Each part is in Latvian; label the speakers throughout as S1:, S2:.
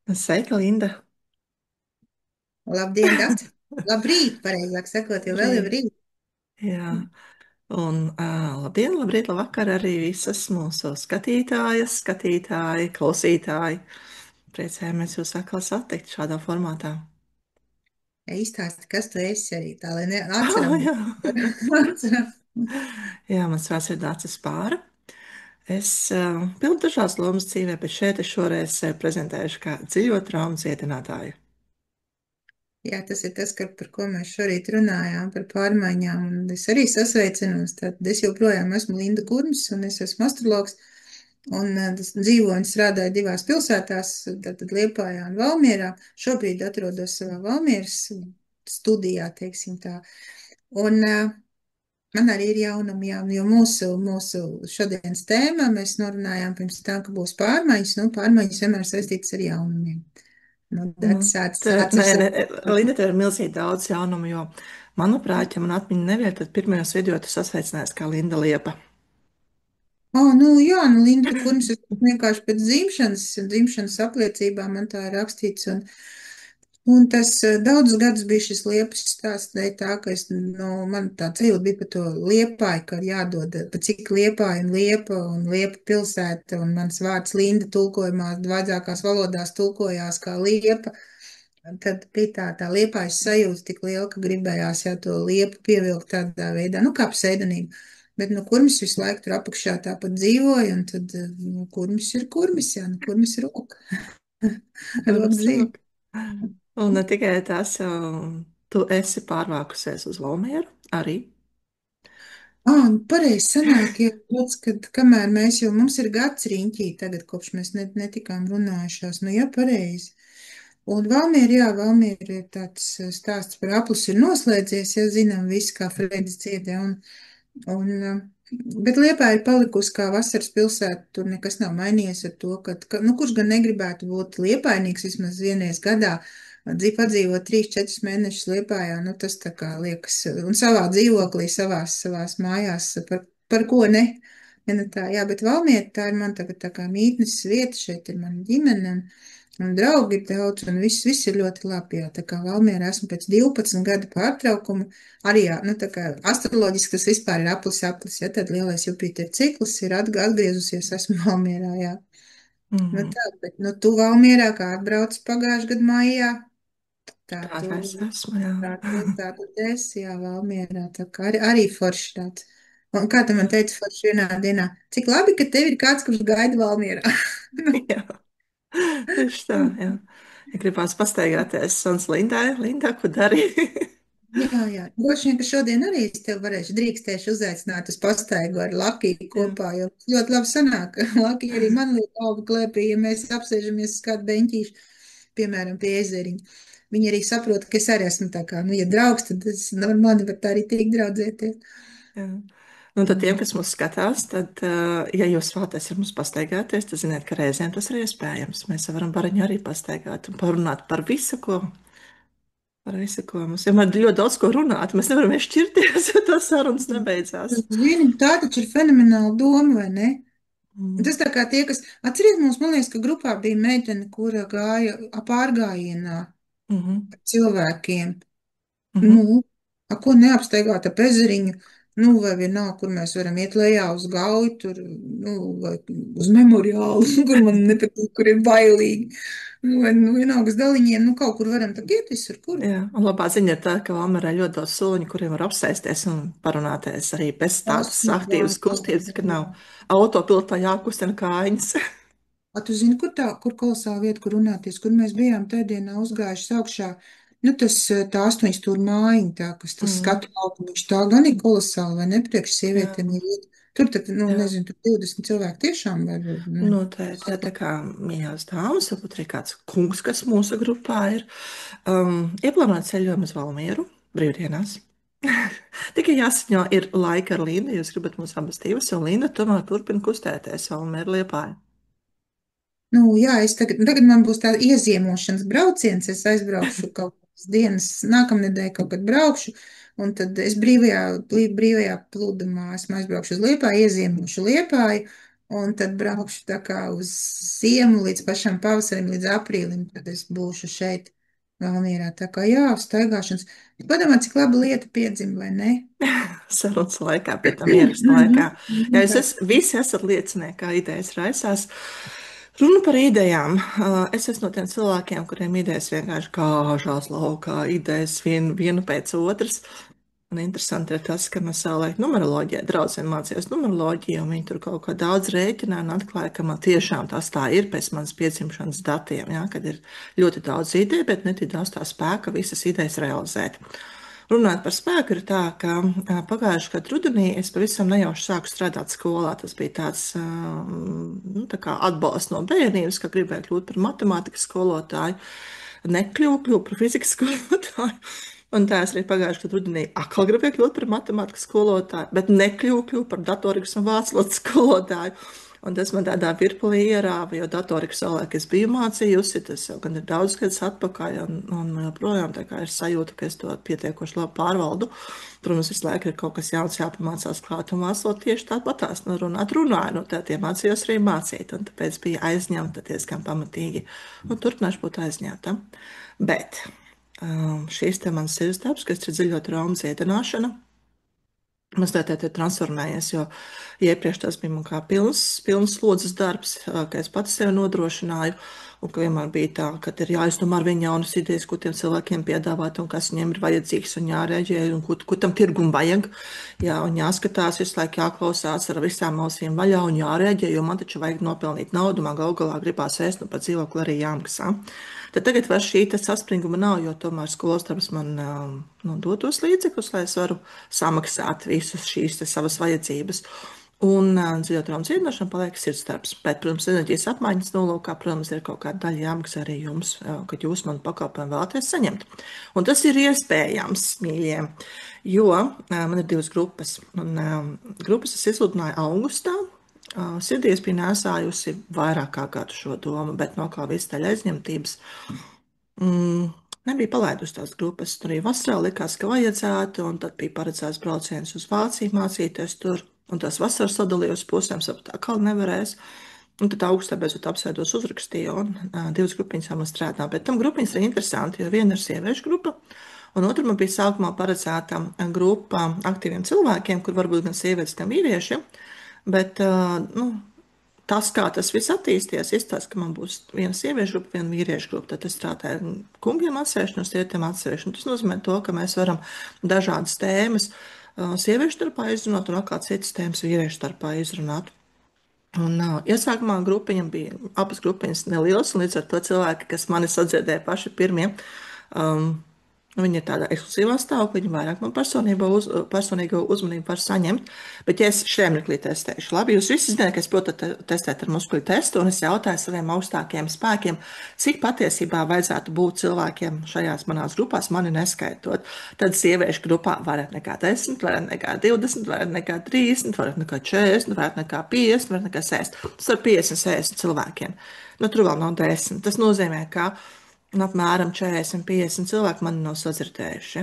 S1: Sveika, Linda!
S2: Labdien, Dācis! Labrīt, pareizāk sakot, jo vēl jau
S1: Rīt.
S2: rīt.
S1: Jā, un labdien, labrīt, labvakar arī visas mūsu skatītājas, skatītāji, klausītāji. Priecājamies jūs atkal satikt šādā formātā.
S2: Izstāsti, kas tu esi arī tā, lai
S1: Ah,
S2: atceram.
S1: jā.
S2: Atceram.
S1: Jā, mans vārds ir Dācis Pāra. Es pildu dažādas lomas dzīvē, bet šeit es šoreiz prezentēšu kā dziļo traumu cietinātāju.
S2: Jā, tas ir tas, par ko mēs šorīt runājām, par pārmaiņām. Un es arī sasveicinos. Tad es joprojām esmu Linda Kurmis, un es esmu astrologs. Un es dzīvoju un strādāju divās pilsētās, tātad Liepājā un Valmierā. Šobrīd atrodos savā Valmieras studijā, teiksim tā. Un man arī ir jaunumi, jā, jo mūsu šodienas tēmā mēs norunājām pirms tam, ka būs pārmaiņas. Nu, pārmaiņas vienmēr saistītas ar jaunumiem. Nu,
S1: Nu,
S2: tad sāc
S1: nē,
S2: ar
S1: nē,
S2: savu.
S1: Linda, tev ir milzīgi daudz jaunumu, jo, manuprāt, ja man atmiņa nevieta, tad pirmajos video tu sasveicinājies kā Linda Liepa.
S2: Oh, nu, jā, nu, Linda Kurms, es vienkārši pēc dzimšanas apliecībā man tā ir rakstīts, un tas daudzus gadus bija šis liepas stāsts, dēļ tā, ka nu, man tā sajūta bija par to liepāju, ka jādod, pa cik liepāja un liepa pilsēta, un mans vārds Linda tulkojumās, vajadzākās valodās tulkojās kā liepa, tad bija tā liepājas sajūta tik liela, ka gribējās jau to liepu pievilkt tādā veidā, nu, kā pseidonīmu. Bet, nu, kurmis visu laiku tur apakšā tāpat dzīvoja, un tad, nu, kurmis ir kurmis, jā, nu, kurmis ir roka, roka
S1: Kurš
S2: zīme.
S1: rok? Un ne tikai tas, tu esi pārvākusies uz Valmieru arī.
S2: Un pareizi sanāk, ja tāds, kad kamēr mēs jau, mums ir gads riņķī tagad, kopš mēs netikām runājušās, nu, ja pareizi. Un Valmiera, jā, Valmiera ir tāds stāsts par aplus ir noslēdzies, ja zinām visi, kā Fredis dziedē, bet Liepā ir palikusi kā vasaras pilsēta, tur nekas nav mainījies ar to, nu, kurš gan negribētu būt liepainīgs vismaz vienreiz gadā, padzīvot 3-4 mēnešus Liepājā, nu, tas tā kā liekas, un savā dzīvoklī, savās mājās, par ko ne? Ja, nu tā, jā, bet Valmiera tā ir man tagad tā kā mītnes vieta, šeit ir mana ģimene, un draugi ir daudz, un viss ir ļoti labi, jā, tā kā Valmiera esmu pēc 12 gadu pārtraukuma, arī, jā, nu, tā kā astroloģiski tas vispār ir aplis, ja tad lielais Jupiter cikls ir atgriezusies, esmu Valmierā, jā. Nu
S1: Mm,
S2: tā, bet, nu, tu Valmierā, kā atbrauc pagājušajā gadā maijā, tā
S1: tā
S2: tu,
S1: kā es esmu, jā.
S2: tā tu esi, jā, Valmierā, tā kā arī forši tāds. Un kā tu man teici forši vienā dienā, cik labi, ka tev ir kāds, kurš gaida Valmierā.
S1: Jā, tieši tā, jā. Ja gribās pastaigāties, suns Lindai, Linda, ko darīja?
S2: Jā, jā. Droši vien, ka šodien arī es tev drīkstēšu uzaicināt uz pastaigu ar Lakiju
S1: Jā,
S2: kopā, jo ļoti labi sanāk. Lakija arī man liek galvu klēpī, ja mēs apsēžamies uz kādu beņķīšu, piemēram, pie ezeriņa. Viņi arī saprot, ka es arī esmu tā kā, nu, ja draugs, tad es no mani var tā arī tikt draudzēties.
S1: jā. Nu, tad tiem, kas mūs skatās, tad, ja jūs vēlaties ar mums pastaigāties, tad ziniet, ka reizēm tas ir iespējams. Mēs varam bariņu arī pastaigāt un parunāt par visu, ko mums ir. Man ir ļoti daudz ko runāt. Mēs nevaram šķirties, ja tas sarunas nebeidzās.
S2: Zini, tā taču ir fenomenāla doma, vai ne? Un
S1: Mm.
S2: tas tā kā tie, kas atceries mums, man liekas, ka grupā bija meitene, kura gāja pārgājienā
S1: Mhm.
S2: cilvēkiem.
S1: Mhm.
S2: Nu, ko neapsteigāt ap ezeriņu, nu, vai vienalga, kur mēs varam iet lejā uz gauju, tur, nu, vai uz memoriālu, kur man nepatīk, kur ir bailīgi, nu, vai, nu, vienalga uz daliņiem, nu, kaut kur varam tak iet visur, kur.
S1: Jā, un labā ziņa ir tā, ka Valmerā ir ļoti daudz soliņu, kuriem var apsēsties un parunāties arī bez tādas aktīvas kustības, ka nav autopilotā jākustina kājiņas.
S2: A, tu zini, kur kolosāla vieta, kur runāties, kur mēs bijām tēdienā uzgājuši augšā, nu, tā 8 stūra mājiņa, tas
S1: Mm.
S2: skatu laukumiņš, tā gan ir kolosāla, vai ne, priekš
S1: Jā.
S2: sievietēm ir iet. Tur tad, nu,
S1: Jā.
S2: nezinu, tur 20 cilvēki tiešām var, ne.
S1: Noteikti, jā, tā kā mīļās dāmas, varbūt arī kāds kungs, kas mūsu grupā ir, ieplānot ceļojumu uz Valmieru brīvdienās. Tikai jāsaņo ir laika ar Lindu, ja jūs gribat mūs abas divas, un Linda tomēr turpina kustēties Valmieru Liepāju.
S2: Nu, jā, tagad man būs tāda ieziemošanas brauciens. Es aizbraukšu kaut kādas dienas, nākamnedēļ kaut kad braukšu, un tad es brīvajā plūdumā esmu aizbraukšu uz Liepāju, ieziemošu Liepāju, un tad braukšu tā kā uz ziemu līdz pašam pavasarim, līdz aprīlim, tad es būšu šeit Valmierā. Tā kā jā, staigāšanas. Padomā, cik laba lieta piedzima, vai ne?
S1: Sarunas laikā, pie tam ierakstu laikā. Jā, visi esat liecinieki, kā idejas raisās. Runa par idejām. Es esmu no tiem cilvēkiem, kuriem idejas vienkārši gāžās laukā, idejas vienu pēc otras. Un interesanti ir tas, ka mēs savulaik numeroloģijā, draudzene mācījās numeroloģiju, un viņi tur kaut kā daudz rēķināja un atklāja, ka man tiešām tas tā ir pēc manas piedzimšanas datiem, ja, kad ir ļoti daudz ideju, bet ne tik daudz tā spēka visas idejas realizēt. Runājot par spēku, ir tā, ka pagājušajā gadā rudenī es pavisam nejauši sāku strādāt skolā. Tas bija tāds nu, tā kā atbalsts no bērnības, ka gribēju kļūt par matemātikas skolotāju. Nekļuvu par fizikas skolotāju. Un tā es arī pagājušajā gadā rudenī atkal gribēju kļūt par matemātikas skolotāju, bet nekļuvu par datorikas un vācu valodas skolotāju. Un tas man tādā virpulī ierāva, jo datoriku savulaik es biju mācījusi, tas jau gan ir daudz gadus atpakaļ, un joprojām tā kā ir sajūta, ka es to pietiekoši labi pārvaldu. Protams, visu laiku ir kaut kas jauns jāpamācās klāt un mācot tieši tāpatās, nu runāju, nu tā tie mācījos arī mācīt, un tāpēc bija aizņemta diezgan pamatīgi, un turpināšu būt aizņemta. Bet šīs te mans sirds darbs, kas ir dziļo traumu dziedināšana, mazliet ir transformējies, jo iepriekš tas bija man kā pilns slodzes darbs, ka es pats sevi nodrošināju, un ka vienmēr bija tā, ka ir jāizdomā ar viņu jaunas idejas, ko tiem cilvēkiem piedāvāt, un kas viņiem ir vajadzīgs, un jārēģē, un ko tam tirgum vajag, jā, un jāskatās visu laiku, jāklausās ar visām ausīm vaļā, un jārēģē, jo man taču vajag nopelnīt naudu, man galu galā gribās ēst, un par dzīvokli arī jāmaksā. Tad tagad vairs šī saspringuma nav, jo tomēr skolas darbs man dod tos līdzekļus, lai es varu samaksāt visas šīs savas vajadzības. Un dziļo traumu dziedināšana paliek sirdsdarbs. Bet, protams, enerģijas apmaiņas nolūkā, protams, ir kaut kāda daļa jāmaksā arī jums, kad jūs manu pakalpojumu vēlaties saņemt. Un tas ir iespējams, mīļie, jo man ir 2 grupas. Un grupas es izsludināju augustā. Sirdī es biju nēsājusi vairāk kā gadu šo domu, bet no kā visu daļa aizņemtības nebija palaidusi tās grupas. Tur arī vasarā likās, ka vajadzētu, un tad bija paredzēts brauciens uz Vāciju mācīties tur. Un tās vasaras sadalīju uz pusēm, sapratu, ka nevarēs. Un tad augustā beidzot apsēdos uzrakstīju, un 2 grupiņas man strādā. Bet tam grupiņas ir interesanti, jo viena ir sieviešu grupa, un otra man bija sākumā paredzēta grupa aktīviem cilvēkiem, kur varbūt gan sievietes, gan vīrieši. Bet, tas, kā tas viss attīstīsies, izstāsta, ka man būs viena sieviešu grupa, viena vīriešu grupa. Tad es strādāju kungiem atsevišķi, no sievietēm atsevišķi. Tas nozīmē to, ka mēs varam dažādas tēmas sieviešu starpā izrunāt un atkal citas tēmas vīriešu starpā izrunāt. Un iesākumā grupiņam bija abas grupiņas nelielas, un līdz ar to cilvēki, kas mani sadzirdēja paši pirmie, viņi ir tādā ekskluzīvā stāvoklī, viņi vairāk man personīgo uzmanību var saņemt. Bet ja es šajā mirklī testēšu, labi, jūs visi zināt, ka es protu testēt ar muskuļu testu, un es jautāju saviem augstākiem spēkiem, cik patiesībā vajadzētu būt cilvēkiem šajās manās grupās, mani neskaitot. Tad sieviešu grupā vairāk nekā 10, vairāk nekā 20, vairāk nekā 30, vairāk nekā 40, vairāk nekā 50, vairāk nekā 60. Tas ir 50, 60 cilvēkiem. Nu, tur vēl nav 10. Tas nozīmē, ka apmēram 40, 50 cilvēki mani nav sadzirdējuši.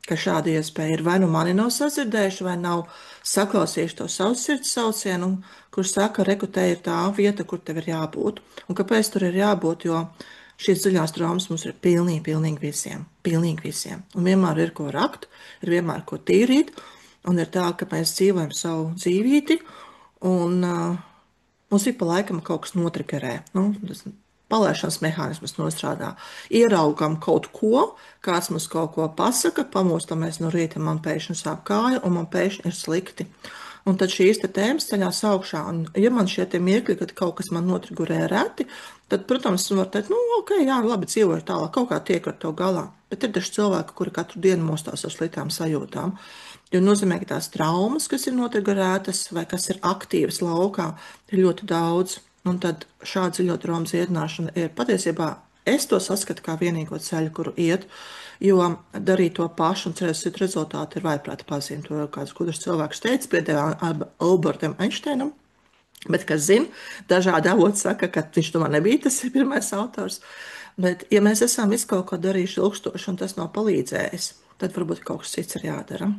S1: Ka šāda iespēja ir vai nu mani nav sadzirdējuši, vai nav saklausījuši to savu sirds saucienu, kur saka, reku, te ir tā vieta, kur tev ir jābūt. Un kāpēc tur ir jābūt, jo šīs dziļās traumas mums ir pilnīgi visiem. Pilnīgi visiem. Un vienmēr ir ko rakt, ir vienmēr ko tīrīt, un ir tā, ka mēs dzīvojam savu dzīvīti, un mums ik pa laikam kaut kas notrigerē. Tas palaišanas mehānismus nostrādā. Ieraugam kaut ko, kāds mums kaut ko pasaka, pamostamies no rīta, man pēkšņi sāp kāja, un man pēkšņi ir slikti. Un tad šīs tēmas ceļās augšā, un ja man šie mirkļi, kad kaut kas man notrigurē reti, tad, protams, var teikt, ok, jā, labi, dzīvoju tālāk, kaut kā tiek ar to galā. Bet ir daži cilvēki, kuri katru dienu mostās ar sliktām sajūtām. Jo nozīmē, ka tās traumas, kas ir notrigurētas vai kas ir aktīvas laukā, ir ļoti daudz. Un tad šāda dziļo traumu dziedināšana ir patiesībā, es to saskatu kā vienīgo ceļu, kuru iet, jo darīt to pašu un cerēt citu rezultātu ir vaiprāta pazīme. To jau kāds gudrs cilvēks teica, piedēvā Albertam Einsteinam, bet, kas zina, dažādi avoti saka, ka viņš tomēr nebija tas pirmais autors. Bet, ja mēs esam visu kaut ko darījuši ilgstoši un tas nav palīdzējis, tad varbūt kaut kas cits ir jādara.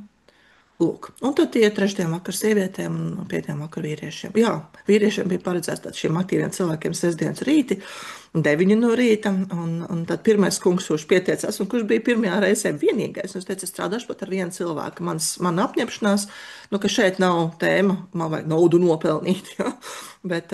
S1: Lūk, un tad tie trešdien vakar sievietēm un piekdien vakar vīriešiem. Jā, vīriešiem bija paredzēts tad šiem aktīviem cilvēkiem sestdienas rīti, 9 no rīta, un tad pirmais kungs, kurš pieteicās, un kurš bija pirmajā reizē vienīgais, un es teicu, es strādāšu pat ar vienu cilvēku. Man apņemšanās, nu, ka šeit nav tēma, man vajag naudu nopelnīt, ja? Bet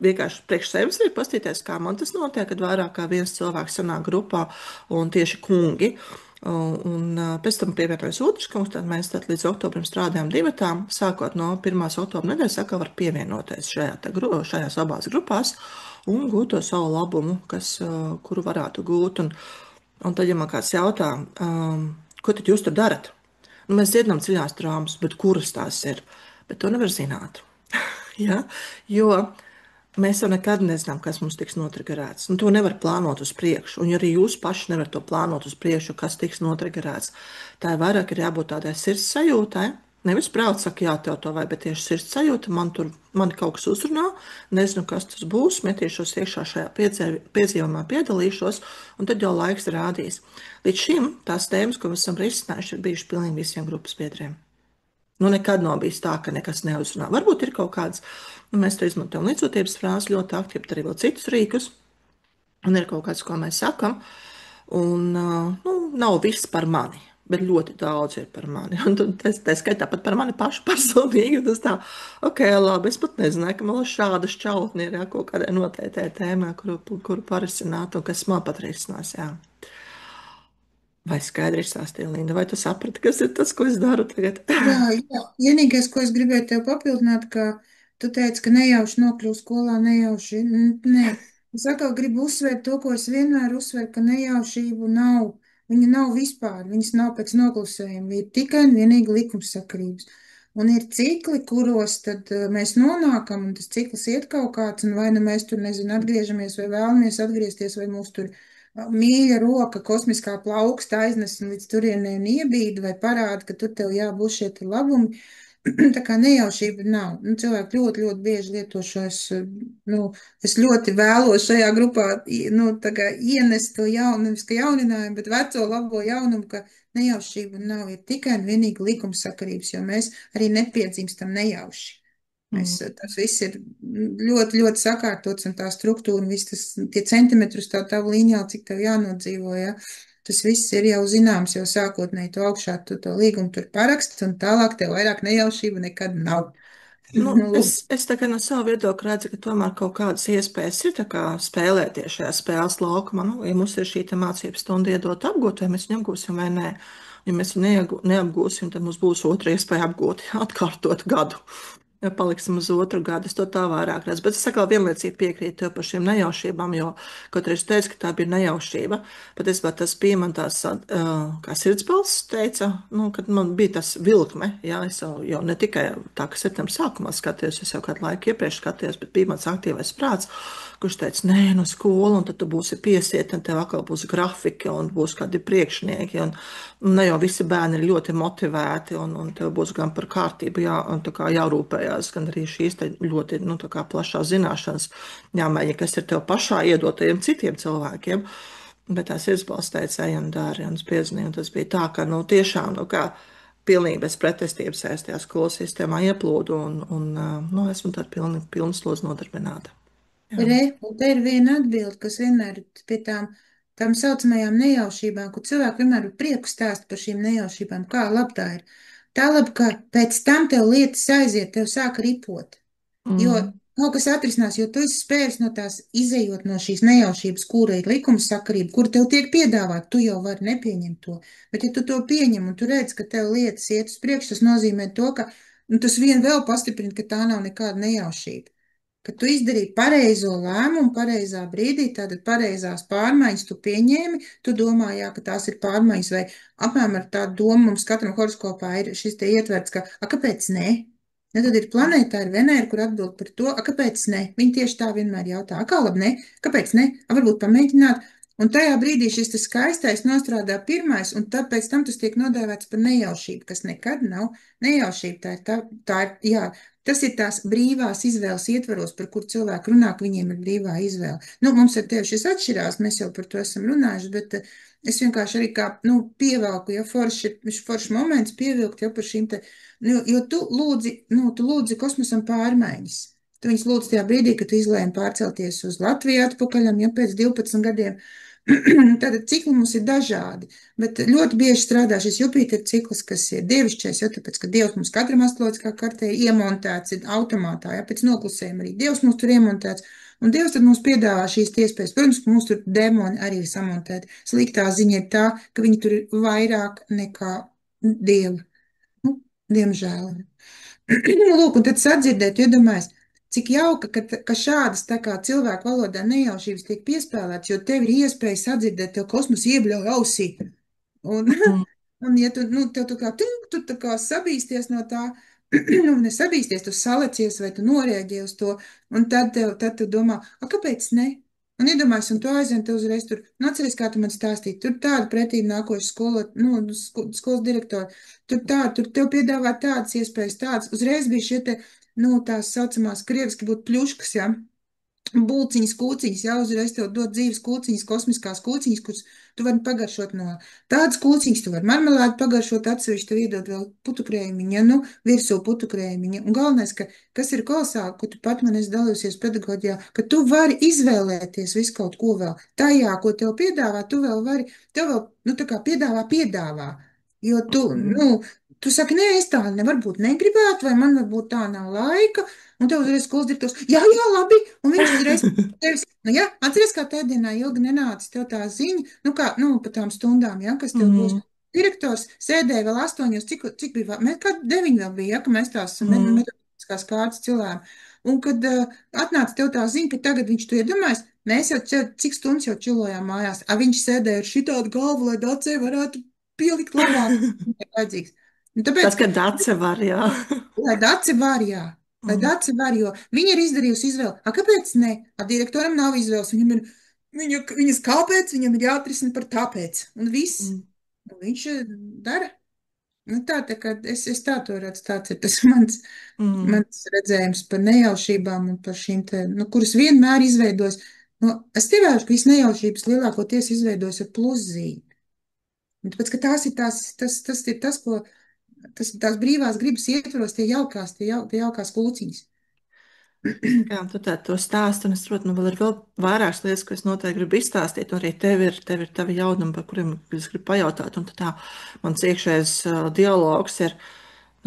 S1: vienkārši priekš sevis ir pastīties, kā man tas notiek, kad vairāk kā viens cilvēks sanāk grupā un tieši kungi. Pēc tam pievienojas otrs kungs, tad mēs tad līdz oktobrim strādājam divatām. Sākot no 1. oktobra nedēļas, saka, var pievienoties šajās abās grupās un gūt to savu labumu, kuru varētu gūt. Un tad, ja man kāds jautā, ko tad jūs tur darat? Nu, mēs dziedam dziļās traumas, bet kuras tās ir? Bet to nevar zināt. Ja? Jo mēs jau nekad nezinām, kas mums tiks notrigerēts. Nu, to nevar plānot uz priekšu. Un ja arī jūs paši nevarat to plānot uz priekšu, kas tiks notrigerēts. Tā ir vairāk ir jābūt tādai sirds sajūtai. Nevis prāts saka, jā, tev to vajag, bet tieši sirds sajūta. Man kaut kas uzrunā, nezinu, kas tas būs, metīšos iekšā šajā piedzīvumā, piedalīšos, un tad jau laiks rādīs. Līdz šim tās tēmas, ko mēs esam risinājuši, ir bijušas pilnīgi visiem grupas biedriem. Nu, nekad nav bijis tā, ka nekas neuzrunā. Varbūt ir kaut kāds, nu, mēs to izmantojam līdzjūtības frāzi ļoti aktīvi, bet arī vēl citus rīkus. Un ir kaut kāds, ko mēs sakam. Un, nu, nav viss par mani, bet ļoti daudz ir par mani. Un tā skaitā pat par mani pašu personīgi. Tas tā, ok, labi, es pat nezināju, ka man vēl šāda šķautne ir, jā, kaut kādai noteiktai tēmā, kuru parisināt un kas man pat risinās, jā. Vai skaidri izstāstīja, Linda, vai tu saprati, kas ir tas, ko es daru tagad?
S2: Jā, jā. Vienīgais, ko es gribēju tev papildināt, ka tu teici, ka nejauši nokļūst skolā, nejauši. Nē, es atkal gribu uzsvērt to, ko es vienmēr uzsveru, ka nejaušību nav. Viņa nav vispār, viņas nav pēc noklusējuma, ir tikai un vienīgi likumsakarības. Un ir cikli, kuros tad mēs nonākam, un tas cikls iet kaut kāds, un vai nu mēs tur, nezinu, atgriežamies, vai vēlamies atgriezties, vai mūs tur mīļa roka, kosmiskā plauksta aiznes un līdz turienei un iebīda vai parāda, ka tur tev jābūt šie te labumi. Tā kā nejaušība nav. Nu, cilvēki ļoti, ļoti bieži lieto šos, nu, es ļoti vēlos šajā grupā, nu, tā kā ienest to jaunu, nevis ka jauninājumu, bet veco labo jaunumu, ka nejaušība nav, ir tikai un vienīgi likumsakarības, jo mēs arī nepiedzimstam nejauši.
S1: Mm.
S2: Tas viss ir ļoti, ļoti sakārtots, un tā struktūra, un viss tas, tie centimetri uz tā tavu līnijā, cik tev jānodzīvo, ja, tas viss ir jau zināms, jau sākotnēji tu augšā, tu to līgumu tur paraksti, un tālāk tev vairāk nejaušība nekad nav.
S1: Nu,
S2: Nu, lūk.
S1: es tā kā no sava viedokļa redzu, ka tomēr kaut kādas iespējas ir tā kā spēlēties šajā spēles laukumā. Nu, ja mums ir šī te mācību stunda iedot apgūt, vai mēs viņu apgūsim vai nē. Ja mēs viņu neapgūsim, tad mums būs otra iespēja apgūt, atkārtot gadu. Ja paliksim uz otru gadu, es to tā vairāk redzu. Bet es atkal vienlaicīgi piekrītu tev par šīm nejaušībām, jo kaut arī es teicu, ka tā bija nejaušība, patiesībā tas bija man tās, kā sirdsbalss teica, nu, kad man bija tas vilkme, jā, es jau ne tikai tā, ka septembra sākumā skatījos, es jau kādu laiku iepriekš skatījos, bet bija mans aktīvais prāts, kurš teica, nē, no skola, un tad tu būsi piesiet, un tev atkal būs grafiki, un būs kādi priekšnieki, un ne jau visi bērni ir ļoti motivēti, un tev būs gan par kārtību jārūpējās, gan arī šīs ļoti, nu, tā kā plašās zināšanas jāmēģina, kas ir tev pašā iedotajiem citiem cilvēkiem. Bet tās izbalsts teica, ej un dari, un es piezinīju, un tas bija tā, ka, nu, tiešām, nu, kā pilnīgi bez pretestības es tajā skolas sistēmā ieplūdu, un nu, esmu tad pilnu slodzi nodarbināta. Jā.
S2: Re, un te ir viena atbilde, kas vienmēr ir pie tām saucamajām nejaušībām, kur cilvēki vienmēr ar prieku stāsta par šīm nejaušībām, kā labi tā ir. Tā labi, ka pēc tam tev lietas aiziet, tev sāk ripot. Jo
S1: Mm.
S2: kaut kas atrisinās, jo tu esi spējis no tās izējot no šīs nejaušības, kura ir likumsakarība, kur tev tiek piedāvāt, tu jau vari nepieņemt to. Bet ja tu to pieņem un tu redz, ka tev lietas iet uz priekšu, tas nozīmē to, ka nu, tas vien vēl pastiprina, ka tā nav nekāda nejaušība. Ka tu izdarīji pareizo lēmumu pareizā brīdī, tātad pareizās pārmaiņas tu pieņēmi, tu domā, jā, ka tās ir pārmaiņas, vai apmēram ar tādu domu mums katram horoskopā ir šis te ietverts, ka, a, kāpēc ne? Ja tad ir planētā, ir Venēra, kur atbild par to, a, kāpēc ne? Viņi tieši tā vienmēr jautā, a, kā labi ne? Kāpēc ne? A, varbūt pamēģināt. Un tajā brīdī šis tas skaistais nostrādā pirmais, un tāpēc tam tas tiek nodēvēts par nejaušību, kas nekad nav nejaušība. Jā, tas ir tās brīvās izvēles ietvaros, par kur cilvēki runā, ka viņiem ir brīvā izvēle. Nu, mums ar tevi šis atšķirās, mēs jau par to esam runājuši, bet es vienkārši arī kā, nu, pievelku, ja foršs moments pievilkt, ja par šīm te, nu, jo tu lūdzi kosmosam pārmaiņas. Tu viņus lūdz tajā brīdī, kad tu izlēmi pārcelties uz Latviju atpakaļam, ja pēc 12 gadiem. Tātad cikli mums ir dažādi, bet ļoti bieži strādā šis Jupiter cikls, kas ir dievišķais, jo tāpēc, ka Dievs mums katram astroloģiskā kartē iemontēts, ir automātā, ja pēc noklusējuma arī Dievs mums tur iemontēts, un Dievs tad mums piedāvā šīs iespējas. Protams, ka mums tur demoni arī ir samontēti. Sliktā ziņa ir tā, ka viņi tur ir vairāk nekā Dievi. Nu, diemžēl. Nu, lūk, un tad sadzirdēt, iedomājies, cik jauka, ka šādas tā kā cilvēku valodā nejaušības tiek piespēlētas, jo tev ir iespēja sadzirdēt, tev kosmos iebļauj ausī. Un,
S1: Mm.
S2: un ja tu, nu, tev tu tā kā sabīsties no tā, nu, nesabīsties, tu salecies vai tu norēģē uz to, un tad tu domā, a, kāpēc ne? Un iedomājies, un tu aizvien te uzreiz tur, nu, atceries, kā tu man stāstīji, tur tāda pretīm nākoša skolas direktora, tur tev piedāvā tādas iespējas, tādas, uzreiz bija šie te, nu, tās saucamās krieviski būtu pļuškas, jā. Bulciņas, kūciņas, jā, uzreiz tev dod dzīves kūciņas, kosmiskās kūciņas, kuras tu vari pagaršot no tādas kūciņas, tu vari marmelādi pagaršot atsevišķi, tev iedod vēl putukrējumiņa, nu, virsū putukrējumiņa. Un galvenais, kas ir kolosāli, ko tu pat man esi dalījusies pedagoģijā, ka tu vari izvēlēties visu kaut ko vēl. Tajā, ko tev piedāvā, tu vēl vari, tev vēl, nu, tā kā piedāvā. Jo tu,
S1: Mm.
S2: nu, tu saki, nē, es tā varbūt negribētu, vai man varbūt tā nav laika. Un tev uzreiz skolas direktors, jā, labi, un viņš uzreiz tevis, nu, jā, atceries, kā tajā dienā ilgi nenāca tev tā ziņa, nu, kā, nu, pa tām stundām, jā, kas tev būs.
S1: Mm.
S2: Direktors sēdēja vēl 8, cik bija, mēs kā 9 vēl bija, ja, ka mēs tās
S1: Mm.
S2: metodiskās kārtas cilājām. Un kad atnāca tev tā ziņa, ka tagad viņš to iedomājas, mēs jau cik stundas jau čilojām mājās, a viņš sēdēja ar šitādu galvu, lai dacē varētu pielikt labāk, vajadzīgs. Un tāpēc,
S1: Tad,
S2: ka
S1: kad dace var, jā.
S2: lai daci var, jā. Lai
S1: Mm.
S2: daci var, jo viņa ir izdarījusi izvēli. A, kāpēc ne? A, direktoram nav izvēles. Viņas kāpēc, viņam ir jāatrisina par tāpēc. Un viss.
S1: Mm.
S2: Un viņš dara. Nu, tā kā es tā to redzu, tāds ir tas
S1: Mm.
S2: mans redzējums par nejaušībām un par šīm te, nu, kuras vienmēr izveidos. Nu, es tevēšu, ka visas nejaušības lielākoties izveidos ar pluszīmi. Un tāpēc, ka tas ir tas, ko tas ir tās brīvās gribas ietvaros, tie jaukās kūciņas.
S1: Jā, tu tā to stāsti, un es saprotu, nu vēl ir vēl vairākas lietas, ko es noteikti gribu izstāstīt, un arī tev ir tavi jautājumi, par kuriem es gribu pajautāt, un tad tā mans iekšējais dialogs ir,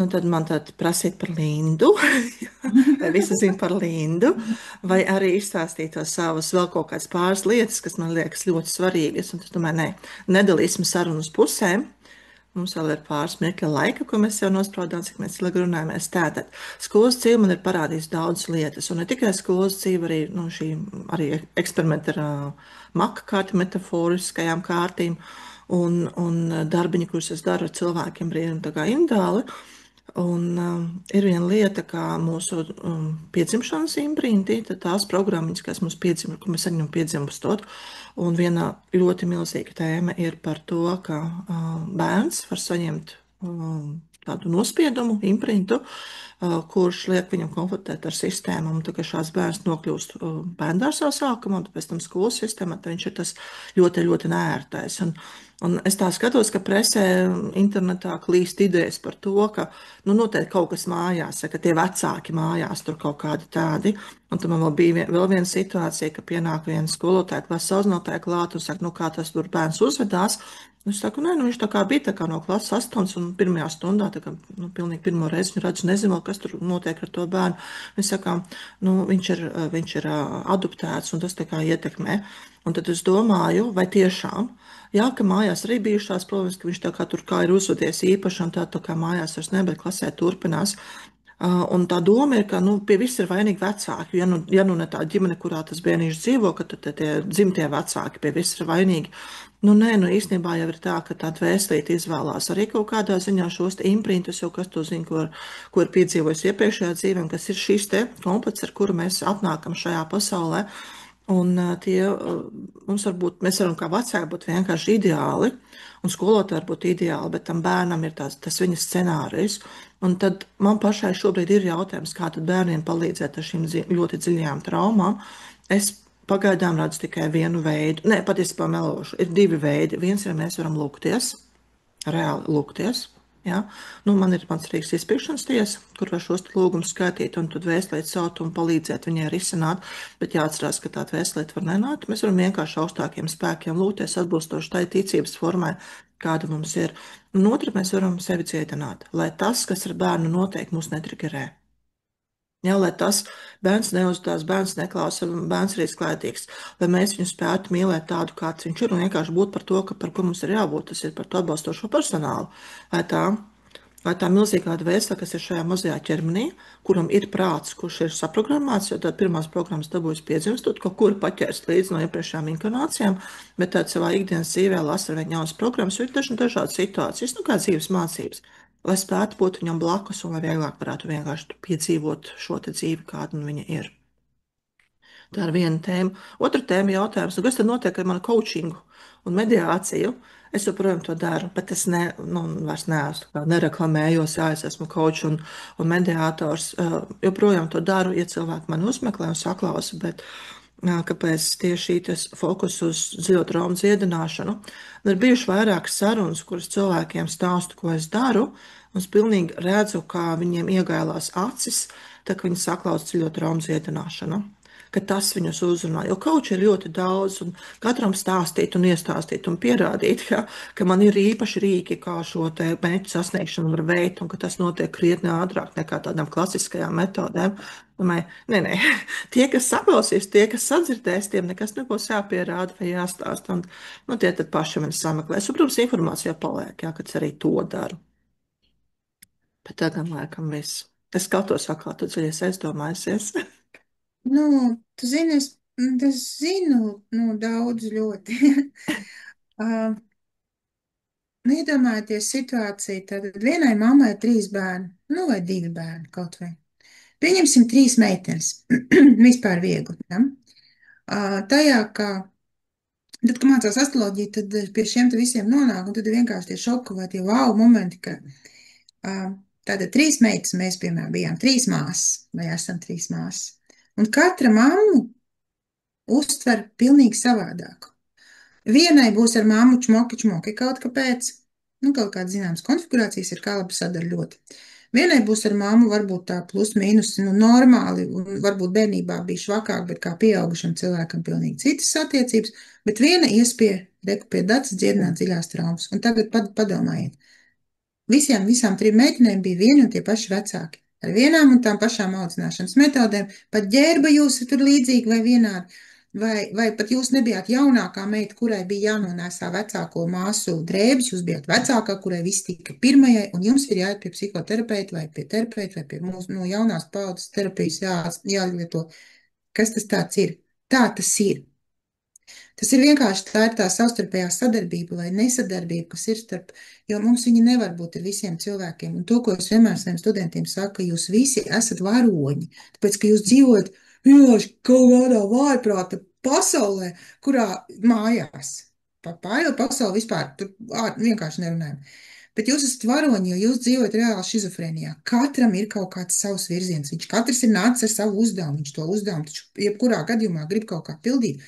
S1: nu tad man tad prasīt par Lindu, vai visi zina par Lindu, vai arī izstāstīt tos savus vēl kaut kādas pāris lietas, kas man liekas ļoti svarīgas, un tad tomēr nedalīsim sarunu uz pusēm. Mums vēl ir pāris mirkļa laika, ko mēs jau nospraudām, cik mēs ilgi runājamies. Tātad skolas dzīve man ir parādījusi daudzas lietas, un ne tikai skolas dzīve, arī, nu, arī eksperimenti ar maka kārti, metaforiskajām kārtīm un darbiņi, kurus es daru ar cilvēkiem brīvi un tā kā individuāli. Un ir viena lieta, kā mūsu piedzimšanas imprinti, tad tās programmiņas, kas mums piedzimst, ko mēs saņemam piedzimstot. Un viena ļoti milzīga tēma ir par to, ka bērns var saņemt tādu nospiedumu, imprintu, kurš liek viņam konfliktēt ar sistēmu. Un tā kā šāds bērns nokļūst bērndārsā sākumā, un pēc tam skolas sistēmā, tad viņš ir tas ļoti, ļoti neērtais. Un es tā skatos, ka presē, internetā klīst idejas par to, ka nu, noteikti kaut kas mājās, ka tie vecāki mājās tur kaut kādi tādi. Un tad man vēl bija vēl viena situācija, ka pienāk viena skolotāja, klases audzinātāja klāt un saka, nu kā tas tur bērns uzvedās. Es saku, nē, nu viņš tā kā bija tā kā no klases 8 un pirmajā stundā, tā kā, nu, pilnīgi pirmo reizi viņu redzu, nezinu, kas tur notiek ar to bērnu. Mēs sakām, nu, viņš ir adoptēts un tas tā kā ietekmē. Un tad es domāju, vai tiešām, jā, ka mājās arī bijušās, protams, ka viņš tā kā tur kā ir uzvedies īpaši un tā kā mājās vairs ne, bet klasē turpinās. Un tā doma ir, ka nu, pie viss ir vainīgi vecāki. Ja nu ne tā ģimene, kurā tas bērniņš dzīvo, ka tad tie dzimtie vecāki pie viss ir vainīgi. Nu, nē, nu īstenībā jau ir tā, ka tā dvēselīte izvēlās arī kaut kādā ziņā šos imprintus, jo kas to zina, ko ir piedzīvojis iepriekšējā dzīvē, un kas ir šīs te komplekts, ar kuru mēs atnākam šajā pasaulē. Un mums varbūt, mēs varam kā vecāki būt vienkārši ideāli, un skolotāji var būt ideāli, bet tam bērnam ir tas viņa scenārijs. Un tad man pašai šobrīd ir jautājums, kā tad bērniem palīdzēt ar šīm ļoti dziļajām traumām. Es pagaidām redzu tikai vienu veidu, ne, patiesībā melošu, ir divi veidi. Viens ir, mēs varam lūgties, reāli lūgties. Ja? Nu, man ir mans Rīgas izpirkšanas tiesa, kur var šos lūgumus skaitīt un tad vēstulīt caut un palīdzēt viņai risināt, bet jāatcerās, ka tāda vēstulīte var nenākt. Mēs varam vienkārši augstākiem spēkiem lūgties atbilstoši tai ticības formai, kāda mums ir. Un otra, mēs varam sevi dziedināt, lai tas, kas ar bērnu notiek, mūs netrigerē. Ja, lai tas bērns neuzstās, bērns neklausa, bērns ir izklaidīgs, lai mēs viņu spētu mīlēt tādu, kāds viņš ir, un vienkārši būt par to, par ko mums ir jābūt, tas ir par to atbalstošo personālu. Lai tā, lai tā milzīgā dvēsele, kas ir šajā mazajā ķermenī, kuram ir prāts, kurš ir saprogrammēts, jo tad pirmās programmas dabūjas piedzimstot, kaut kur paķērs līdzi no iepriekšējām inkarnācijām, bet tad savā ikdienas dzīvē lasa ar vien jaunas programmas, jo ir dažādas situācijas, nu kā dzīves mācības, lai spētu būt viņam blakus un lai vieglāk varētu vienkārši piedzīvot šo te dzīvi, kāda nu viņa ir. Tā ir viena tēma. Otra tēma jautājums, nu, kas tad notiek ar manu coachingu un mediāciju? Es joprojām to daru, bet es vairs neesmu, nereklamējos, jā, es esmu coach un mediātors. Joprojām to daru, ja cilvēki mani uzmeklē un saklausa, bet kāpēc tieši tas fokus uz dziļo traumu dziedināšanu? Ir bijuši vairākas sarunas, kuras cilvēkiem stāstu, ko es daru, un es pilnīgi redzu, kā viņiem iegālās acis, tā kā viņi saklausa dziļo traumu dziedināšanu. Ka tas viņus uzrunā. Jo kauči ir ļoti daudz, un katram stāstīt un iestāstīt un pierādīt, ka man ir īpaši rīki, kā šo te mērķu sasniegšanu var veikt, un ka tas notiek krietni ātrāk nekā tādām klasiskajām metodēm. Domāju, nē, tie, kas saklausīs, tie, kas sadzirdēs, tiem nekas nebūs jāpierāda vai jāstāst, un nu, tie tad paši mani sameklēs. Un, protams, informācija paliek, kad es arī to daru. Bet tagad, laikam, viss. Es skatos, kā tu dziļies aizdomājusies.
S2: Nu, tu zini, es zinu, nu, daudz ļoti. Nu, iedomājieties situāciju, tad vienai mammai ir 3 bērni, nu, vai 2 bērni kaut vai. Pieņemsim 3 meitenes, vispār viegli, ja? Tajā, kā, tad, kad mācās astroloģiju, tad pie šiem te visiem nonāk, un tad ir vienkārši tie šoku vai tie wow momenti, ka tātad 3 meitas, mēs, piemēram, bijām 3 māsas, vai esam 3 māsas, un katra mammu uztver pilnīgi savādāk. Vienai būs ar māmu čmoki kaut kāpēc, nu, kaut kādas zināmas konfigurācijas ir, kā labi sadara ļoti. Vienai būs ar māmu varbūt tā plus mīnus, nu, normāli, un varbūt bērnībā bija švakāk, bet kā pieaugušam cilvēkam pilnīgi citas attiecības, bet viena ies pie datas dziedināt dziļās traumas. Un tagad padomājiet, visām 3 meitenēm bija vieni un tie paši vecāki. Ar vienām un tām pašām audzināšanas metodēm, pat ģērba jūs tur līdzīgi vai vienādi. Vai pat jūs nebijāt jaunākā meita, kurai bija jānonēsā vecāko māsu drēbes, jūs bijāt vecākā, kurai viss tika pirmajai, un jums ir jāiet pie psihoterapeita vai pie terapeita vai pie mūsu no jaunās paudzes terapijas jālieto. Kas tas tāds ir? Tā tas ir. Tas ir vienkārši tā ir tā savstarpējā sadarbība vai nesadarbība, kas ir starp, jo mums viņa nevar būt ar visiem cilvēkiem. Un to, ko es vienmēr saviem studentiem saku, ka jūs visi esat varoņi, tāpēc, ka jūs dzīvojat vienkārši kaut kādā vājprāta pasaulē, kurā mājās. Pārējo pasauli vispār tur vienkārši nerunājam. Bet jūs esat varoņi, jo jūs dzīvojat reāli šizofrēnijā. Katram ir kaut kāds savs virziens. Viņš katrs ir nācis ar savu uzdevumu. Viņš to uzdevumu taču jebkurā gadījumā grib kaut kā pildīt.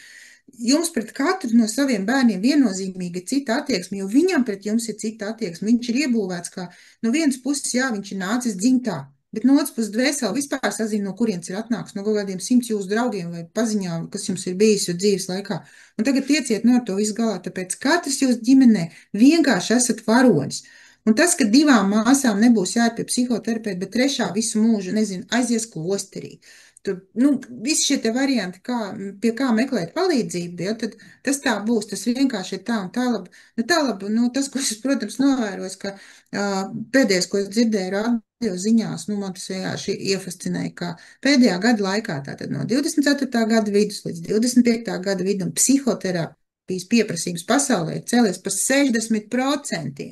S2: Jums pret katru no saviem bērniem viennozīmīgi ir cita attieksme, jo viņam pret jums ir cita attieksme. Viņš ir iebūvēts kā no vienas puses, jā, viņš ir nācis dzimtā, bet no otras puses dvēseli vispār sazina, no kurienes ir atnāks, no kaut kādiem 100 jūsu draugiem vai paziņām, kas jums ir bijis jūsu dzīves laikā. Un tagad tieciet no to visu galā, tāpēc katrs jūs ģimenē vienkārši esat varonis. Un tas, ka 2 māsām nebūs jāiet pie psihoterapeita, bet 3. visu mūžu, nezinu, aizies klosterī. Tur, nu, visi šie te varianti, pie kā meklēt palīdzību, ja, tad tas tā būs, tas vienkārši ir tā un tā labi, nu, tas, ko es, protams, novēroju, ka pēdējais, ko es dzirdēju radio ziņās, nu, man tas vienkārši iefascinēja, ka pēdējā gada laikā, tātad no 24. gada vidus līdz 25. gada vidum psihoterapijas pieprasījums pasaulē ir cēlies par 60%.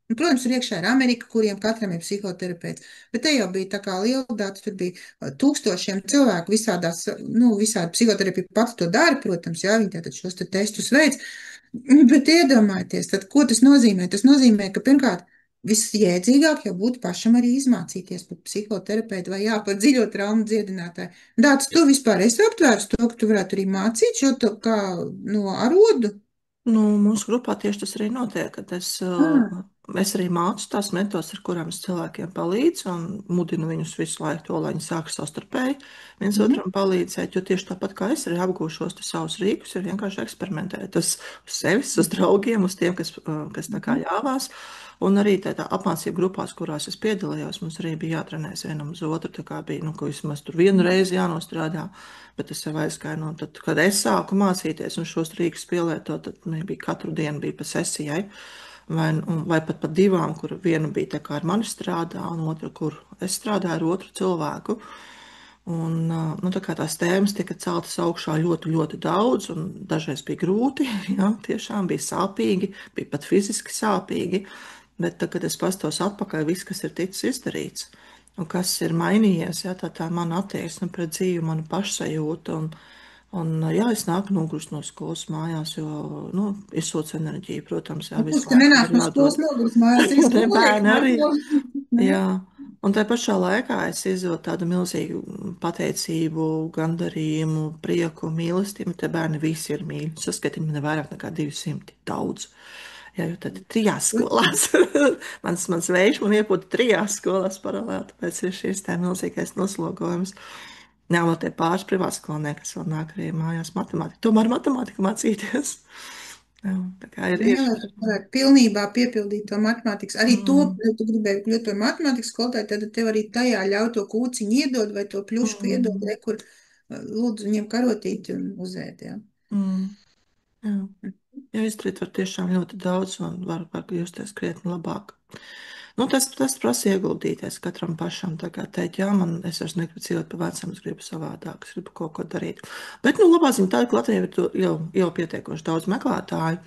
S2: Un, protams, tur iekšā ir Amerika, kuriem katram ir psihoterapeits. Bet te jau bija tā kā liela data, tur bija tūkstošiem cilvēku visādās, nu, visādi psihoterapija pati to dara, protams, jā, viņi tātad šos te testus veids. Bet iedomājieties, tad, ko tas nozīmē? Tas nozīmē, ka pirmkārt, visjēdzīgāk jau būtu pašam arī izmācīties par psihoterapeitu vai jā, par dziļo traumu dziedinātāju. Dāc, tu vispār esi aptvērs to, ka tu varētu arī mācīt šo to kā no arodu?
S1: Nu, mūsu grupā tieši tas arī notiek, kad
S2: Ah,
S1: es arī mācu tās metodas, ar kurām es cilvēkiem palīdzu un mudinu viņus visu laiku to, lai viņi sāk savstarpēji viens
S2: mhm,
S1: otram palīdzēt, jo tieši tāpat kā es arī apgūšos te savus rīkus, ir vienkārši eksperimentēt uz sevis, uz draugiem, uz tiem, kas tā kā
S2: mhm.
S1: jāvās. Un arī tādā apmācību grupās, kurās es piedalījos, mums arī bija jātrenēs vienam uz otru, tā kā bija, nu, ka vismaz tur vienu reizi jānostrādā. Bet es jau aizgāju, nu, tad, kad es sāku mācīties un šos rīkus pielietot, tad nebija katru dienu bija pa sesijai, vai pat pa divām, kur viena bija tā kā ar mani strādā, un otra, kur es strādāju ar otru cilvēku. Un, nu, tā kā tās tēmas tika celtas augšā ļoti, ļoti daudz, un dažreiz bija grūti, jā, tiešām bija sāpīgi, bija pat fiziski sāpīgi, bet tad, kad es pastos atpakaļ, viss, kas ir ticis izdarīts, un kas ir mainījies, jā, tā mana attieksme pret dzīvi, mana pašsajūta, un jā, es nāku nogurst no skolas mājās, jo, nu, izsūc enerģiju, protams, jā,
S2: Nu, kurš
S1: visu
S2: te
S1: laiku
S2: nenāk
S1: ir
S2: no skolas
S1: jādod,
S2: noguris mājās, arī
S1: jo te
S2: skolnieki
S1: bērni
S2: nāk
S1: arī.
S2: no.
S1: Jā, un tajā pašā laikā es izjūtu tādu milzīgu pateicību, gandarījumu, prieku, mīlestību. Te bērni visi ir mīļi. Saskatiet, man ir vairāk nekā 200. Daudz. Jā, jo tad ir trijās skolās. mans vējš man iepūta trijās skolās paralēli, tāpēc ir šis tā milzīgais noslogojums. Jā, vēl tie pāris privātskolnieki, kas vēl nāk arī mājās matemātiku. Tomēr matemātiku mācīties. Jā, tā kā
S2: Nu,
S1: ir
S2: jā, lai tu varētu pilnībā piepildīt to matemātikas. Arī to,
S1: mm,
S2: ja tu gribēji kļūt par matemātikas skolotāju, tad tev arī tajā ļauj to kūciņu iedod vai to pļušku iedod,
S1: mm,
S2: kur lūdzu ņem karotīti un uzēd, jā.
S1: mm, jā. Jā, izdarīt var tiešām ļoti daudz un var justies krietni labāk. Nu, tas prasa ieguldīties katram pašam. Tā kā teikt, jā, es vairs negribu dzīvot pa vecam, es gribu savādāk, es gribu kaut ko darīt. Bet, nu, labā ziņa tāda, ka Latvijā ir jau pietiekoši daudz meklētāju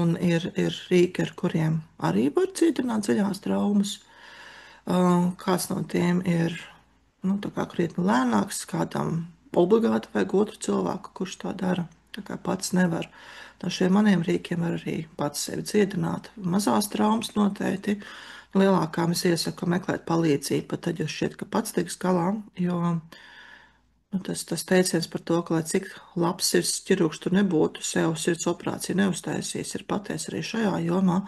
S1: un ir rīki, ar kuriem arī var cītināt dziļās traumas. Kāds no tiem ir nu, tā kā krietni lēnāks, kādam obligāti vajag otru cilvēku, kurš to dara. Tā kā pats nevar. No šiem maniem rīkiem var arī pats sevi dziedināt. Mazās traumas noteikti. Lielākām es iesaku meklēt palīdzību, pat tad, ja šķiet, ka pats tiks galā, jo nu, tas teiciens par to, ka, lai cik labs sirds ķirurgs tu nebūtu, sev sirds operāciju neuztaisīs, ir patiesa arī šajā jomā,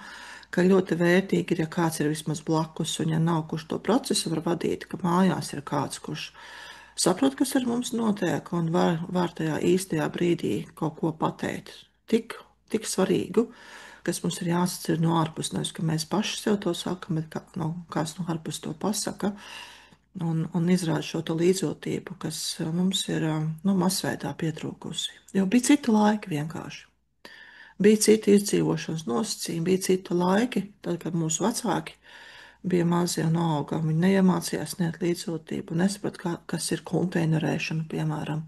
S1: ka ļoti vērtīgi ir, ja kāds ir vismaz blakus, un ja nav kurš to procesu var vadīt, ka mājās ir kāds, kurš saprot, kas ar mums notiek, un var tajā īstajā brīdī kaut ko pateikt. Tik svarīgu, kas mums ir jāsacir no ārpus, nevis, ka mēs paši sev to sakam, bet kāds no ārpus to pasaka un izrāda šo līdzjūtību, kas mums ir nu, masveidā pietrūkusi. Jo bija cita laika vienkārši. Bija citi izdzīvošanas nosacījumi, bija citi laiki, tad, kad mūsu vecāki bija mazi un auga. Viņi neiemācījās sniegt līdzjūtību, nesaprata, kas ir konteinerēšana, piemēram,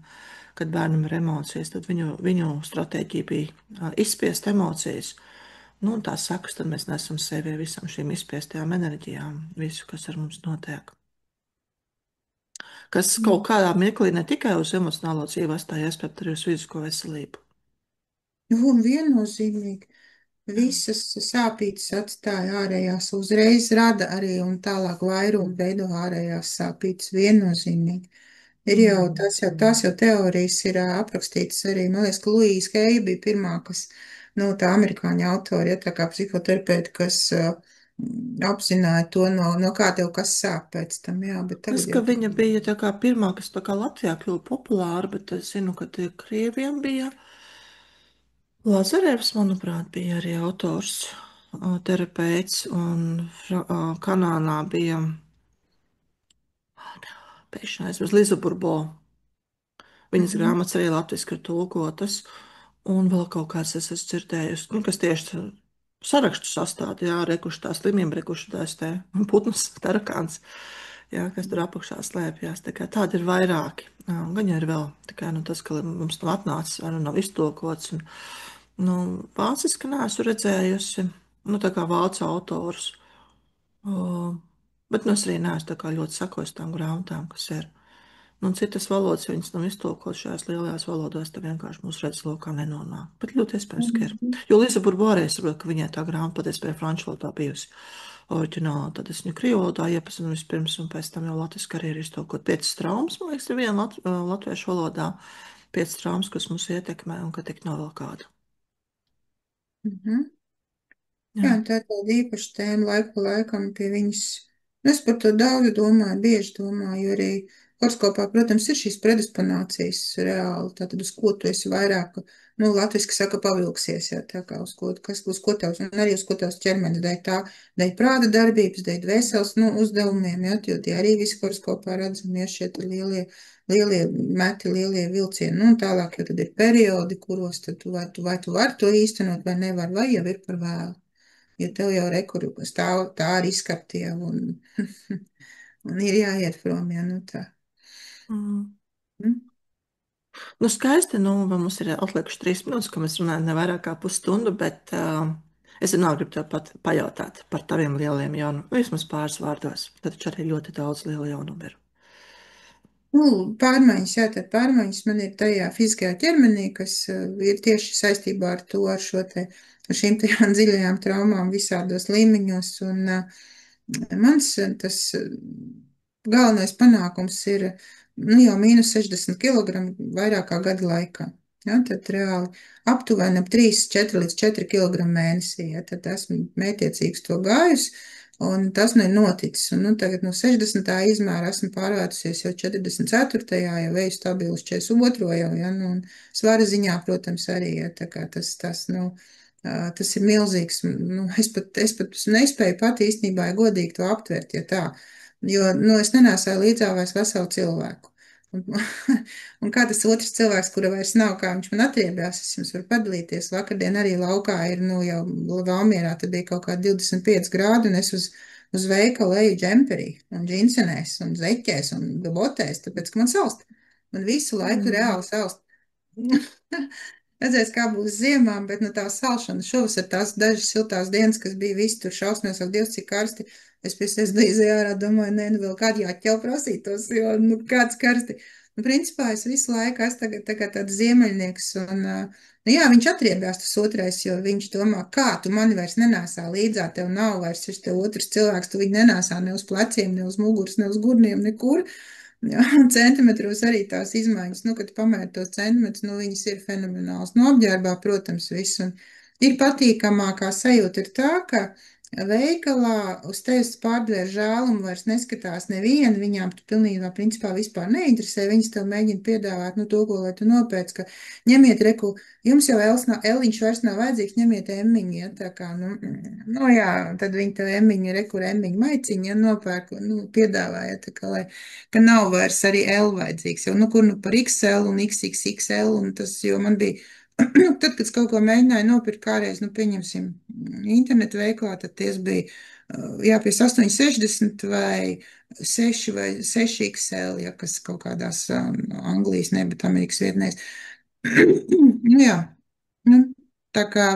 S1: kad bērnam ir emocijas, tad viņu stratēģija bija izspiest emocijas. Nu, un tās sekas, tad mēs nesam sevi visam šīm izspiestajām enerģijām, visu, kas ar mums notiek. Kas kaut kādā mirklī ne tikai uz emocionālo dzīvi atstājas, bet arī uz fizisko veselību.
S2: Nu, un viennozīmīgi. Visas sāpītas atstāja ārējās, uzreiz rada arī un tālāk vairumu veido ārējās sāpītas viennozīmīgi. Ir jau
S1: Mm.
S2: tās jau teorijas ir aprakstītas arī, man liekas, ka Luīsa Heija bija pirmā, kas, nu, tā amerikāņu autori, ja tā kā psihoterapeiti, kas apzināja to, no kā tev kas sāp pēc tam, jā, bet
S1: Tas,
S2: tagad
S1: ka
S2: jau tā.
S1: viņa bija tā kā pirmā, kas tā kā Latvijā kļuva populāra, bet es zinu, ka tie krieviem bija Lazarevs, manuprāt, bija arī autors, terapeits, un Kanānā bija pēkšņi aizmirst Liza Burbo. Viņas
S2: Mhm.
S1: grāmatas arī latviski ir tulkotas, un vēl kaut kāds es esmu dzirdējusi, nu, kas tieši sarakstu sastāv, jā, rekuši tā slimība, rekuši tās te putnas, tarakāns, jā, kas tur apakšā slēpjās. Tā kā tādi ir vairāki. Gan jau ir vēl, tā kā, nu, tas, ka mums nav atnācis, vai nu nav iztulkots, un, nu, vāciski neesmu redzējusi. Nu, tā kā vācu autors. Bet nu, es arī neesmu tā kā ļoti sekojis tām grāmatām, kas ir. Nu, un citas valodas viņas nav iztulkotas šajās lielajās valodās, tā vienkārši mūsu redzeslokā nenonāk. Bet ļoti iespējams, ka ir.
S2: Mhm.
S1: Jo Līza Burbārē saprot, ka viņai tā grāmata patiesībā franču valodā bijusi oriģināla. Tad es viņu krievu valodā iepazinu vispirms, un pēc tam jau latviski arī ir iztulkot 5 traumas, man liekas, ir viena latviešu valodā. 5 traumas, kas mūs ietekmē un ka tik nav vēl kāda.
S2: Mhm. Jā,
S1: Jā.
S2: tā ir tāda īpaša tēma laiku pa laikam pie viņas. Nu, es par to daudz domāju, bieži domāju, jo arī horoskopā, protams, ir šīs predisponācijas reāli. Tātad uz ko tu esi vairāk, nu, latviski saka, pavilksies, jā, tā kā uz ko tavs, un arī uz ko tavs ķermenis dēļ tā, dēļ prāta darbības, dēļ dvēseles, nu, uzdevumiem, jā, jo tie arī visi horoskopā redzami, ja šie te lielie meti, lielie vilcieni, nu, un tālāk, jo tad ir periodi, kuros tad tu vari to īstenot vai nevar, vai jau ir par vēlu. Jo tev jau rekuru stāv tā arī izskaptie un ir jāiet prom, ja nu tā.
S1: Mm.
S2: Mm.
S1: Nu, skaisti, nu, vai mums ir atlikuši 3 minūtes, ka mēs runājam ne vairāk kā pusstundu, bet es vienmēr gribu tev pat pajautāt par taviem lieliem jaunumiem, vismaz pāris vārdos. Tad taču arī ļoti daudz lielu jaunumu ir.
S2: Nu, pārmaiņas, jā, tad pārmaiņas man ir tajā fiziskajā ķermenī, kas ir tieši saistībā ar to, ar šīm tajām dziļajām traumām visādos līmeņos. Un mans tas galvenais panākums ir, nu, jau mīnus 60 kg vairāk kā gada laikā. Ja, tad reāli aptuveni ap 3, 4 līdz 4 kg mēnesī. Ja, tad esmu mētiecīgs to gājusi. Un tas nu ir noticis. Un, nu, tagad no 60. izmēra esmu pārvērtusies jau 44. jau eju stabilu uz 42. jau, ja, nu, un svara ziņā, protams, arī, ja, tā kā nu, tas ir milzīgs. Nu, es pat nespēju pat īstenībā ja godīgi to aptvert, ja tā, jo, nu, es nenēsāju līdzā vairs veselu cilvēku. Un, un kā tas otrs cilvēks, kura vairs nav, kā viņš man atriebjās, es jums varu padalīties. Vakardien arī laukā ir, nu, jau Valmierā, tad bija kaut kā 25 grādi, un es uz veikalu eju džemperī, un džinsenēs, un zeķēs, un botēs, tāpēc, ka man salst. Man visu laiku
S1: Mm.
S2: reāli salst. Redzēs, kā būs ziemā, bet nu, tā salšana šovasar tās dažas siltās dienas, kas bija visi tur šausmēs, ak, Dievs, cik karsti. Es pēc tam izlīdzu ārā, domāju, nē, nu vēl kādu jāķel prasītos, jo, nu, kāds karsti. Nu, principā es visu laiku esmu tagad tā kā tāds ziemeļnieks, un, nu, jā, viņš atriebjās tas otrais, jo viņš domā, kā tu mani vairs nenēsā līdzā, tev nav vairs šis te otrs cilvēks, tu viņu nenēsā ne uz pleciem, ne uz muguras, ne uz gurniem, nekur. Jā, centimetros arī tās izmaiņas, nu, kad pamēr tos centimetrus, nu, viņas ir fenomenāls. No apģērbā, protams, viss. Un ir patīkamākā sajūta ir tā, ka veikalā uz tevis pārdēr žēlumu vairs neskatās neviena, viņām tu pilnībā, principā, vispār neinteresē, viņas tev mēģina piedāvāt, nu, to, ko, lai tu nopēc, ka ņemiet reku, jums jau Eliņš vairs nav vajadzīgs, ņemiet emmiņu, ja, tā kā, nu, jā, tad viņi tev emmiņu, reku, emmiņu maiciņu, ja, nopērk, nu, piedāvā, ja, tā kā, lai ka nav vairs arī L vajadzīgs. Jo, nu, kur nu par XL un XXXL, un tas, jo man bija, tad, kad es kaut ko mēģināju nopirkt kādreiz, nu, pieņemsim, internetu veiklā, tad ties bija, jā, pie 860 vai 6 vai 6XL, ja, kas kaut kādās Anglijas, ne, bet Amerikas vietnēs. Nu, jā, nu, tā kā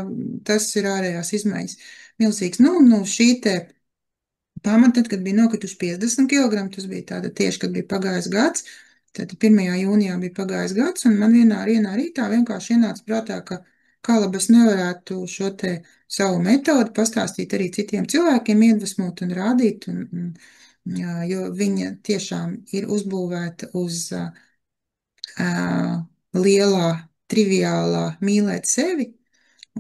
S2: tas ir ārējās izmaiņas milzīgs. Nu, šī te pamata, tad, kad bija nokrituši 50 kg, tas bija tāda tieši, kad bija pagājis gads. Tad 1. jūnijā bija pagājis gads, un man vienā rītā vienkārši ienāca prātā, ka kā labi es nevarētu šo te savu metodu pastāstīt arī citiem cilvēkiem, iedvesmot un rādīt, jā, jo viņa tiešām ir uzbūvēta uz lielā, triviālā mīlēt sevi.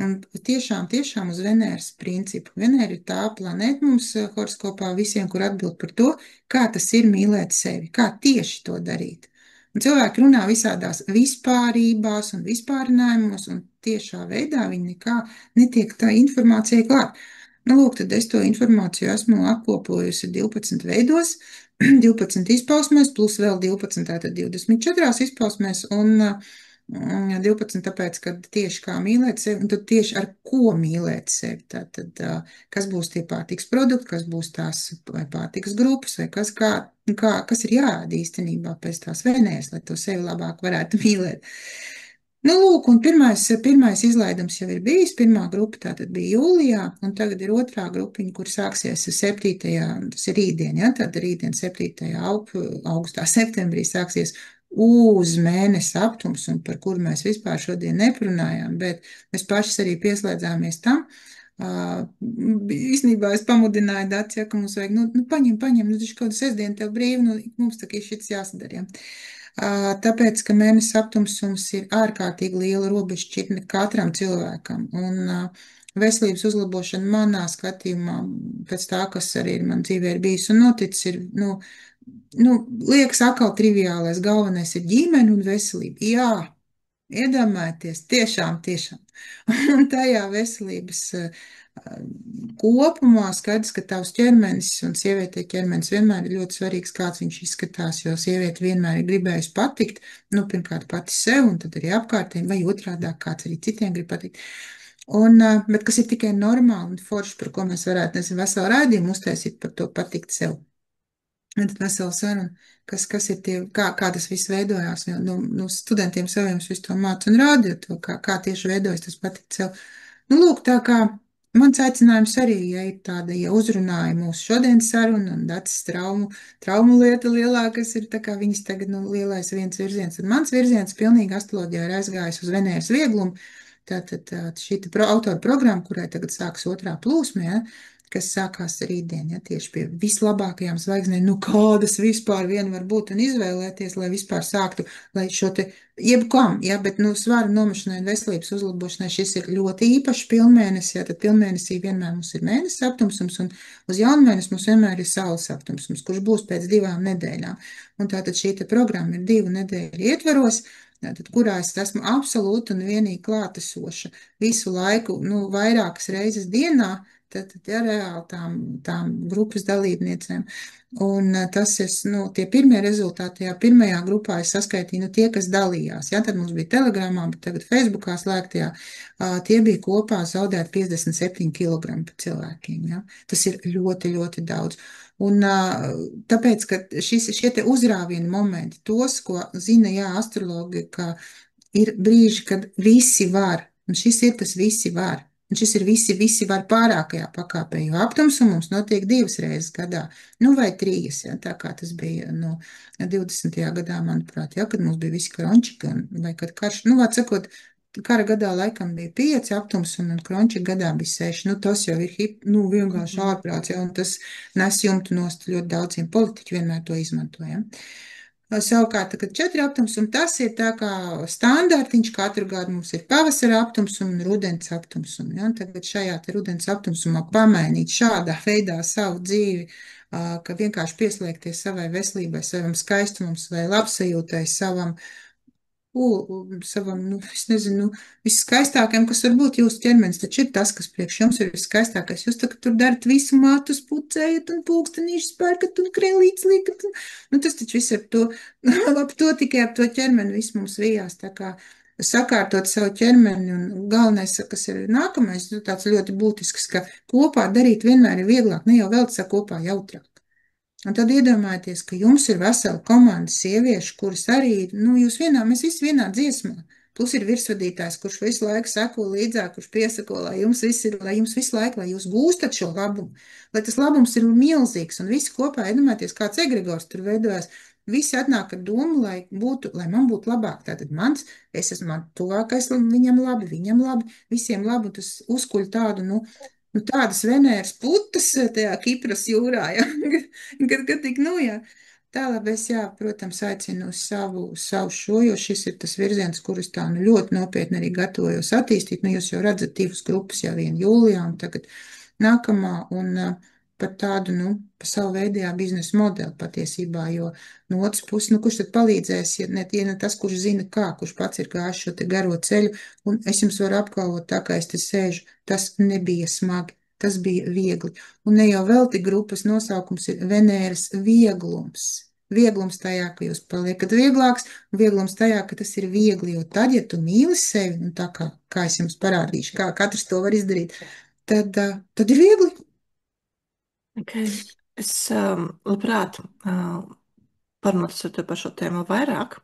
S2: Un tiešām uz Venēras principu. Venēra ir tā planēta mums horoskopā visiem, kur atbild par to, kā tas ir mīlēt sevi, kā tieši to darīt. Un cilvēki runā visādās vispārībās un vispārinājumos, un tiešā veidā viņi nekā netiek tā informācija klāt. Nu, lūk, tad es to informāciju esmu apkopojusi 12 veidos, 12 izpausmēs, plus vēl 12, tātad 24 izpausmēs, un 12, tāpēc, ka tieši kā mīlēt sevi, un tad tieši ar ko mīlēt sevi. Tātad, kas būs tie pārtiks produkti, kas būs tās vai pārtiks grupas, vai kas ir jāēd īstenībā pēc tās Venēras, lai to sevi labāk varētu mīlēt. Nu, lūk, un pirmais izlaidums jau ir bijis. Pirmā grupa tātad bija jūlijā, un tagad ir otrā grupiņa, kur sāksies 7. Tas ir rītdien, ja? Tad rītdien 7. Augustā, septembrī sāksies uz mēnesi aptums, un par kuru mēs vispār šodien neparunājām, bet mēs pašas arī pieslēdzāmies tam. Īsnībā es pamudināju Dāci, ja, ka mums vajag, paņem, nu, taču kaut kādu sestdienu tev brīvi, nu, mums tā kā šits jāsadara, ja. Tāpēc, ka mēnesis aptumsums ir ārkārtīgi liela robežšķirtne katram cilvēkam, un veselības uzlabošana manā skatījumā, pēc tā, kas arī ir man dzīvē ir bijis un noticis, ir, liekas atkal triviālais, galvenais ir ģimene un veselība. Jā, iedomājieties, tiešām. Un tajā veselības kopumā skaidrs, ka tavs ķermenis un sievietei ķermenis vienmēr ir ļoti svarīgs, kāds viņš izskatās, jo sieviete vienmēr ir gribējusi patikt, nu, pirmkārt pati sev, un tad arī apkārtējiem, vai otrādā kāds arī citiem grib patikt. Bet kas ir tikai normāli un forši, par ko mēs varētu, nezinu, veselu raidījumu uztaisīt par to patikt sev. Un tad vesela saruna, kas ir tie, kā tas viss veidojās. Nu, studentiem saviem visu to mācu un rādu, to, kā tieši veidojas tas patikt sev. Nu, lūk, tā kā mans aicinājums arī, ja ir tāda, ja uzrunāja mūsu šodienas sarunu un dacis traumu lieta lielā, kas ir tā kā viņas tagad, nu, lielais viens virziens, tad mans virziens pilnīgi astroloģijā ir aizgājis uz Venēras vieglumu. Tātad šī autora programma, kurai tagad sāks otrā plūsma, ja, kas sākās rītdien, ja tieši pie vislabākajām zvaigznēm, nu kādas vispār vien var būt un izvēlēties, lai vispār sāktu, lai šo te, jebkam, ja, bet, nu, svāru nomašanai un veselības uzlabošanai šis ir ļoti īpašs pilnmēnesis, ja, tad pilnmēnesī vienmēr mums ir mēnesis aptumsums un uz jaunmēnesi mums vienmēr ir saules aptumsums, kurš būs pēc 2 nedēļām. Un tātad šī te programma ir 2 nedēļu ietveros, tātad, kurā es esmu absolūti un vienīgi klātesoša visu laiku, nu, vairākas reizes dienā, tad ja, reāli tām grupas dalībniecēm. Un tas ir, nu, tie pirmie rezultāti, tajā pirmajā grupā es saskaitīju, nu, tie, kas dalījās, ja, tad mums bija telegramā, bet tagad Facebookā slēgtajā, tie bija kopā zaudēt 57 kg pa cilvēkiem, ja. Tas ir ļoti, ļoti daudz. Un tāpēc, ka šie te uzrāvienu momenti, tos, ko zina, jā, astrologi, ka ir brīži, kad visi var, un šis ir tas visi var. Un šis ir visi var pārākajā pakāpē, jo aptumsums mums notiek 2 reizes gadā, nu vai 3, ja, tā kā tas bija no 20. gadā, manuprāt, ja, kad mums bija visi kronči, vai kad karš, nu, vārds sakot, kara gadā laikam bija 5 aptumsumi un kronči gadā bija 6, nu, tas jau ir vienkārši ārprāts, ja, un tas nes jumtu nost ļoti daudziem politiķi vienmēr to izmantojam. Ja. Savukārt, kad 4 aptums, un tas ir tā kā standartiņš, katru gadu mums ir pavasara aptums un rudens aptums. Un, ja, tagad šajā te rudens aptumsumā pamainīt šādā veidā savu dzīvi, ka vienkārši pieslēgties savai veselībai, savam skaistumam, savai labsajūtai, savam, nu, es nezinu, viskaistākajam, kas var būt jūsu ķermenis, taču ir tas, kas priekš jums ir viskaistākais. Jūs tagad tur darat visu mātus, pucējat un pulkstenīšus pērkat un krēlītes liekat. Nu, tas taču viss ar to, ap to tikai ap to ķermeni viss mums vijās, tā kā sakārtot savu ķermeni un galvenais, kas ir nākamais, tāds ļoti būtisks, ka kopā darīt vienmēr ir vieglāk, ne jau vēl kopā jautrāk. Un tad iedomājieties, ka jums ir vesela komanda sieviešu, kuras arī, nu, mēs visi vienā dziesmā. Plus ir virsvadītājs, kurš visu laiku seko līdzāk, kurš piesako, lai jums visu laiku, lai jūs gūstat šo labumu, lai tas labums ir milzīgs un visi kopā, iedomājieties, kāds egregors tur veidojas. Visi atnāk ar domu, lai man būtu labāk. Tātad es esmu man tuvākais, viņam labi, visiem labi, un tas uzkuļ tādu, nu, tādas Venēras putas tajā Kipras jūrā, ja, kad tik, nu, jā. Tālāk es, jā, protams, aicinu uz savu šo, jo šis ir tas virziens, kurus tā, nu, ļoti nopietni arī gatavojos attīstīt. Nu, jūs jau redzat 2 grupas jau vien jūlijā un tagad nākamā, un par tādu, nu, pa savu veidējā biznesa modeli patiesībā, jo no otras puses, nu, kurš tad palīdzēs, ja ne tas, kurš zina kā, kurš pats ir gājis šo te garo ceļu, un es jums varu apgalvot, tā kā es te sēžu, tas nebija smagi, tas bija viegli. Un ne jau velti grupas nosaukums ir Venēras vieglums. Vieglums tajā, ka jūs paliekat vieglāks, un vieglums tajā, ka tas ir viegli, jo tad, ja tu mīli sevi, un tā kā es jums parādīšu, kā katrs to var izdarīt, tad ir viegli.
S1: Okay. Es labprāt parunātu ar tevi par šo tēmu vairāk.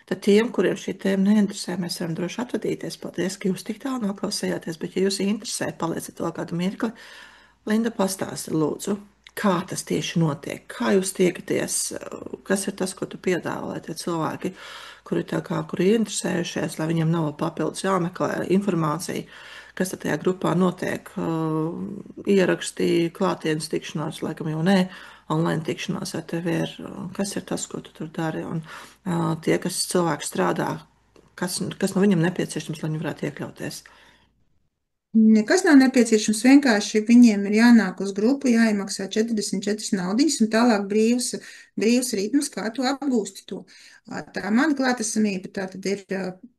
S1: Tad tiem, kuriem šī tēma neinteresē, mēs varam droši atvadīties. Paldies, ka jūs tik tālu noklausījāties, bet ja jūs interesē, palieciet vēl kādu mirkli. Linda, pastāsti lūdzu, kā tas tieši notiek, kā jūs tiekaties, kas ir tas, ko tu piedāvā, lai tie cilvēki, kuri tā kā, kuri interesējušies, lai viņiem nav vēl papildus jāmeklē informācija, kas tad tajā grupā notiek, ierakstī, klātienes tikšanās, laikam jau nē, online tikšanās, vai tev ir, kas ir tas, ko tu tur dari, un tie, kas cilvēki strādā, kas no viņiem nepieciešams, lai viņi varētu iekļauties.
S2: Nekas nav nepieciešams. Vienkārši viņiem ir jānāk uz grupu, jāiemaksā 44 naudiņas un tālāk brīvs ritms, kā tu apgūsti to. Tā mana klātesamība tā tad ir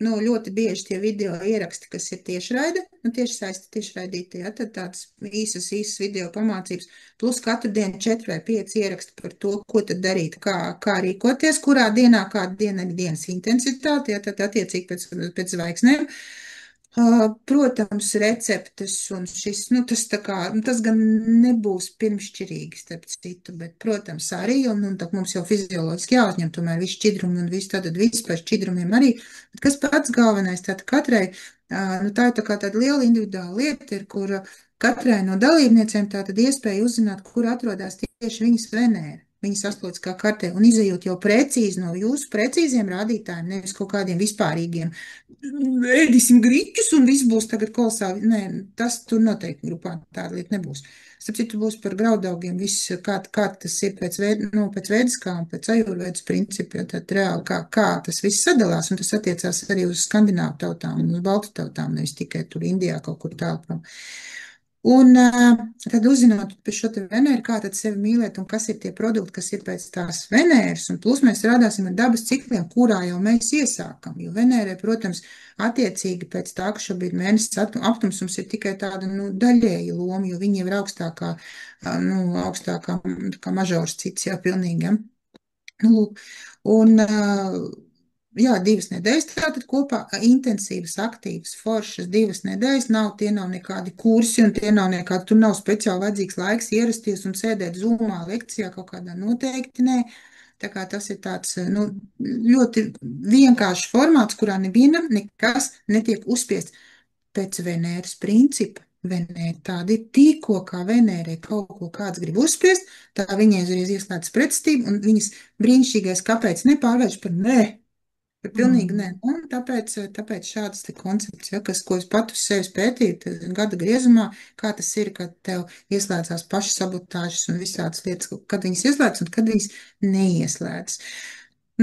S2: nu, ļoti bieži tie video ieraksti, kas ir tiešraide, nu, tieši saista tiešraidītie, ja, tad tāds īsas video pamācības, plus katru dienu 4 vai 5 ieraksti par to, ko tad darīt, kā rīkoties, kurā dienā, kāda diena ir dienas intensitāte, ja, tad attiecīgi pēc zvaigznēm. Protams, receptes un šis, nu, tas tā kā, nu, tas gan nebūs pirmšķirīgi, starp citu, bet, protams, arī, un tā mums jau fizioloģiski jāuzņem tomēr visi šķidrumi un viss tātad viss par šķidrumiem arī, bet kas pats galvenais, tātad katrai, nu, tā ir tā kā tāda liela individuāla lieta, ir, kur katrai no dalībniecēm tātad iespēja uzzināt, kur atrodas tieši viņas Venēra. Viņas astroloģiskā kartē un izējot jau precīzi no jūsu precīziem rādītājiem, nevis kaut kādiem vispārīgiem ēdīsim grīķus un viss būs tagad kolosāli. Nē, tas tur noteikti grupā tāda lieta nebūs. Starp citu būs par graudaugiem, viss, kā tas ir pēc vēdiskā un pēc ajurvēdas principu, jo tad reāli kā tas viss sadalās, un tas attiecās arī uz skandināvu tautām un uz baltu tautām, nevis tikai tur Indijā kaut kur tālu prom. Un tad uzzinot par šo te Venēru, kā tad sevi mīlēt un kas ir tie produkti, kas ir pēc tās Venēras, un plus mēs strādāsim ar dabas cikliem, kurā jau mēs iesākam, jo Venērai, protams, attiecīgi pēc tā, ka šobrīd mēnesis aptumsums ir tikai tāda, nu, daļēja loma, jo viņi jau ir augstākā kā mažors cits, jā, pilnīgi, ja. Nu, lūk, un jā, 2 nedēļas tātad kopā intensīvas, aktīvas, foršas 2 nedēļas, tie nav nekādi kursi un tie nav nekādi, tur nav speciāli vajadzīgs laiks ierasties un sēdēt zūmā lekcijā kaut kādā noteikti, nē. Tā kā tas ir tāds, nu, ļoti vienkāršs formāts, kurā nevienam nekas netiek uzspiests pēc Venēras principa. Venēra tāda ir tikko, kā Venērai kaut ko kāds grib uzspiest, tā viņai uzreiz ieslēdz pretestību un viņas brīnišķīgais kāpēc nepārvērš par nē. Pilnīgi nē.
S1: Mm.
S2: Un tāpēc šādas te koncepts, ja, ko es pat uz sevis pētīju gada griezumā, kā tas ir, kad tev ieslēdzās pašsabotāžas un visādas lietas, kad viņas ieslēdz un kad viņas neieslēdz.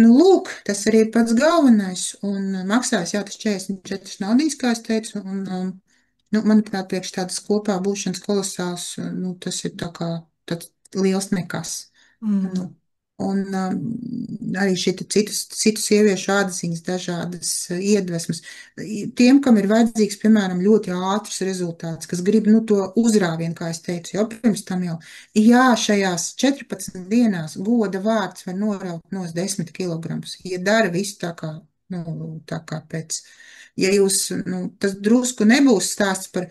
S2: Nu, lūk, tas arī ir pats galvenais. Un maksās, jā, tas 44 naudiņas, kā es teicu, un, nu, manuprāt, priekš tādas kopā būšanas kolosāls, nu, tas ir tā kā tāds liels nekas. Nu,
S1: Mm.
S2: un arī citu sieviešu atziņas, dažādas iedvesmas. Tiem, kam ir vajadzīgs, piemēram, ļoti ātrs rezultāts, kas grib, nu, to uzrāvienu, kā es teicu, jau pirms tam jau, jā, šajās 14 dienās goda vārds var noraut nos 10 kilogramus, ja dara visu tā kā, nu, tā kā pēc. Ja jūs, nu, tas drusku nebūs stāsts par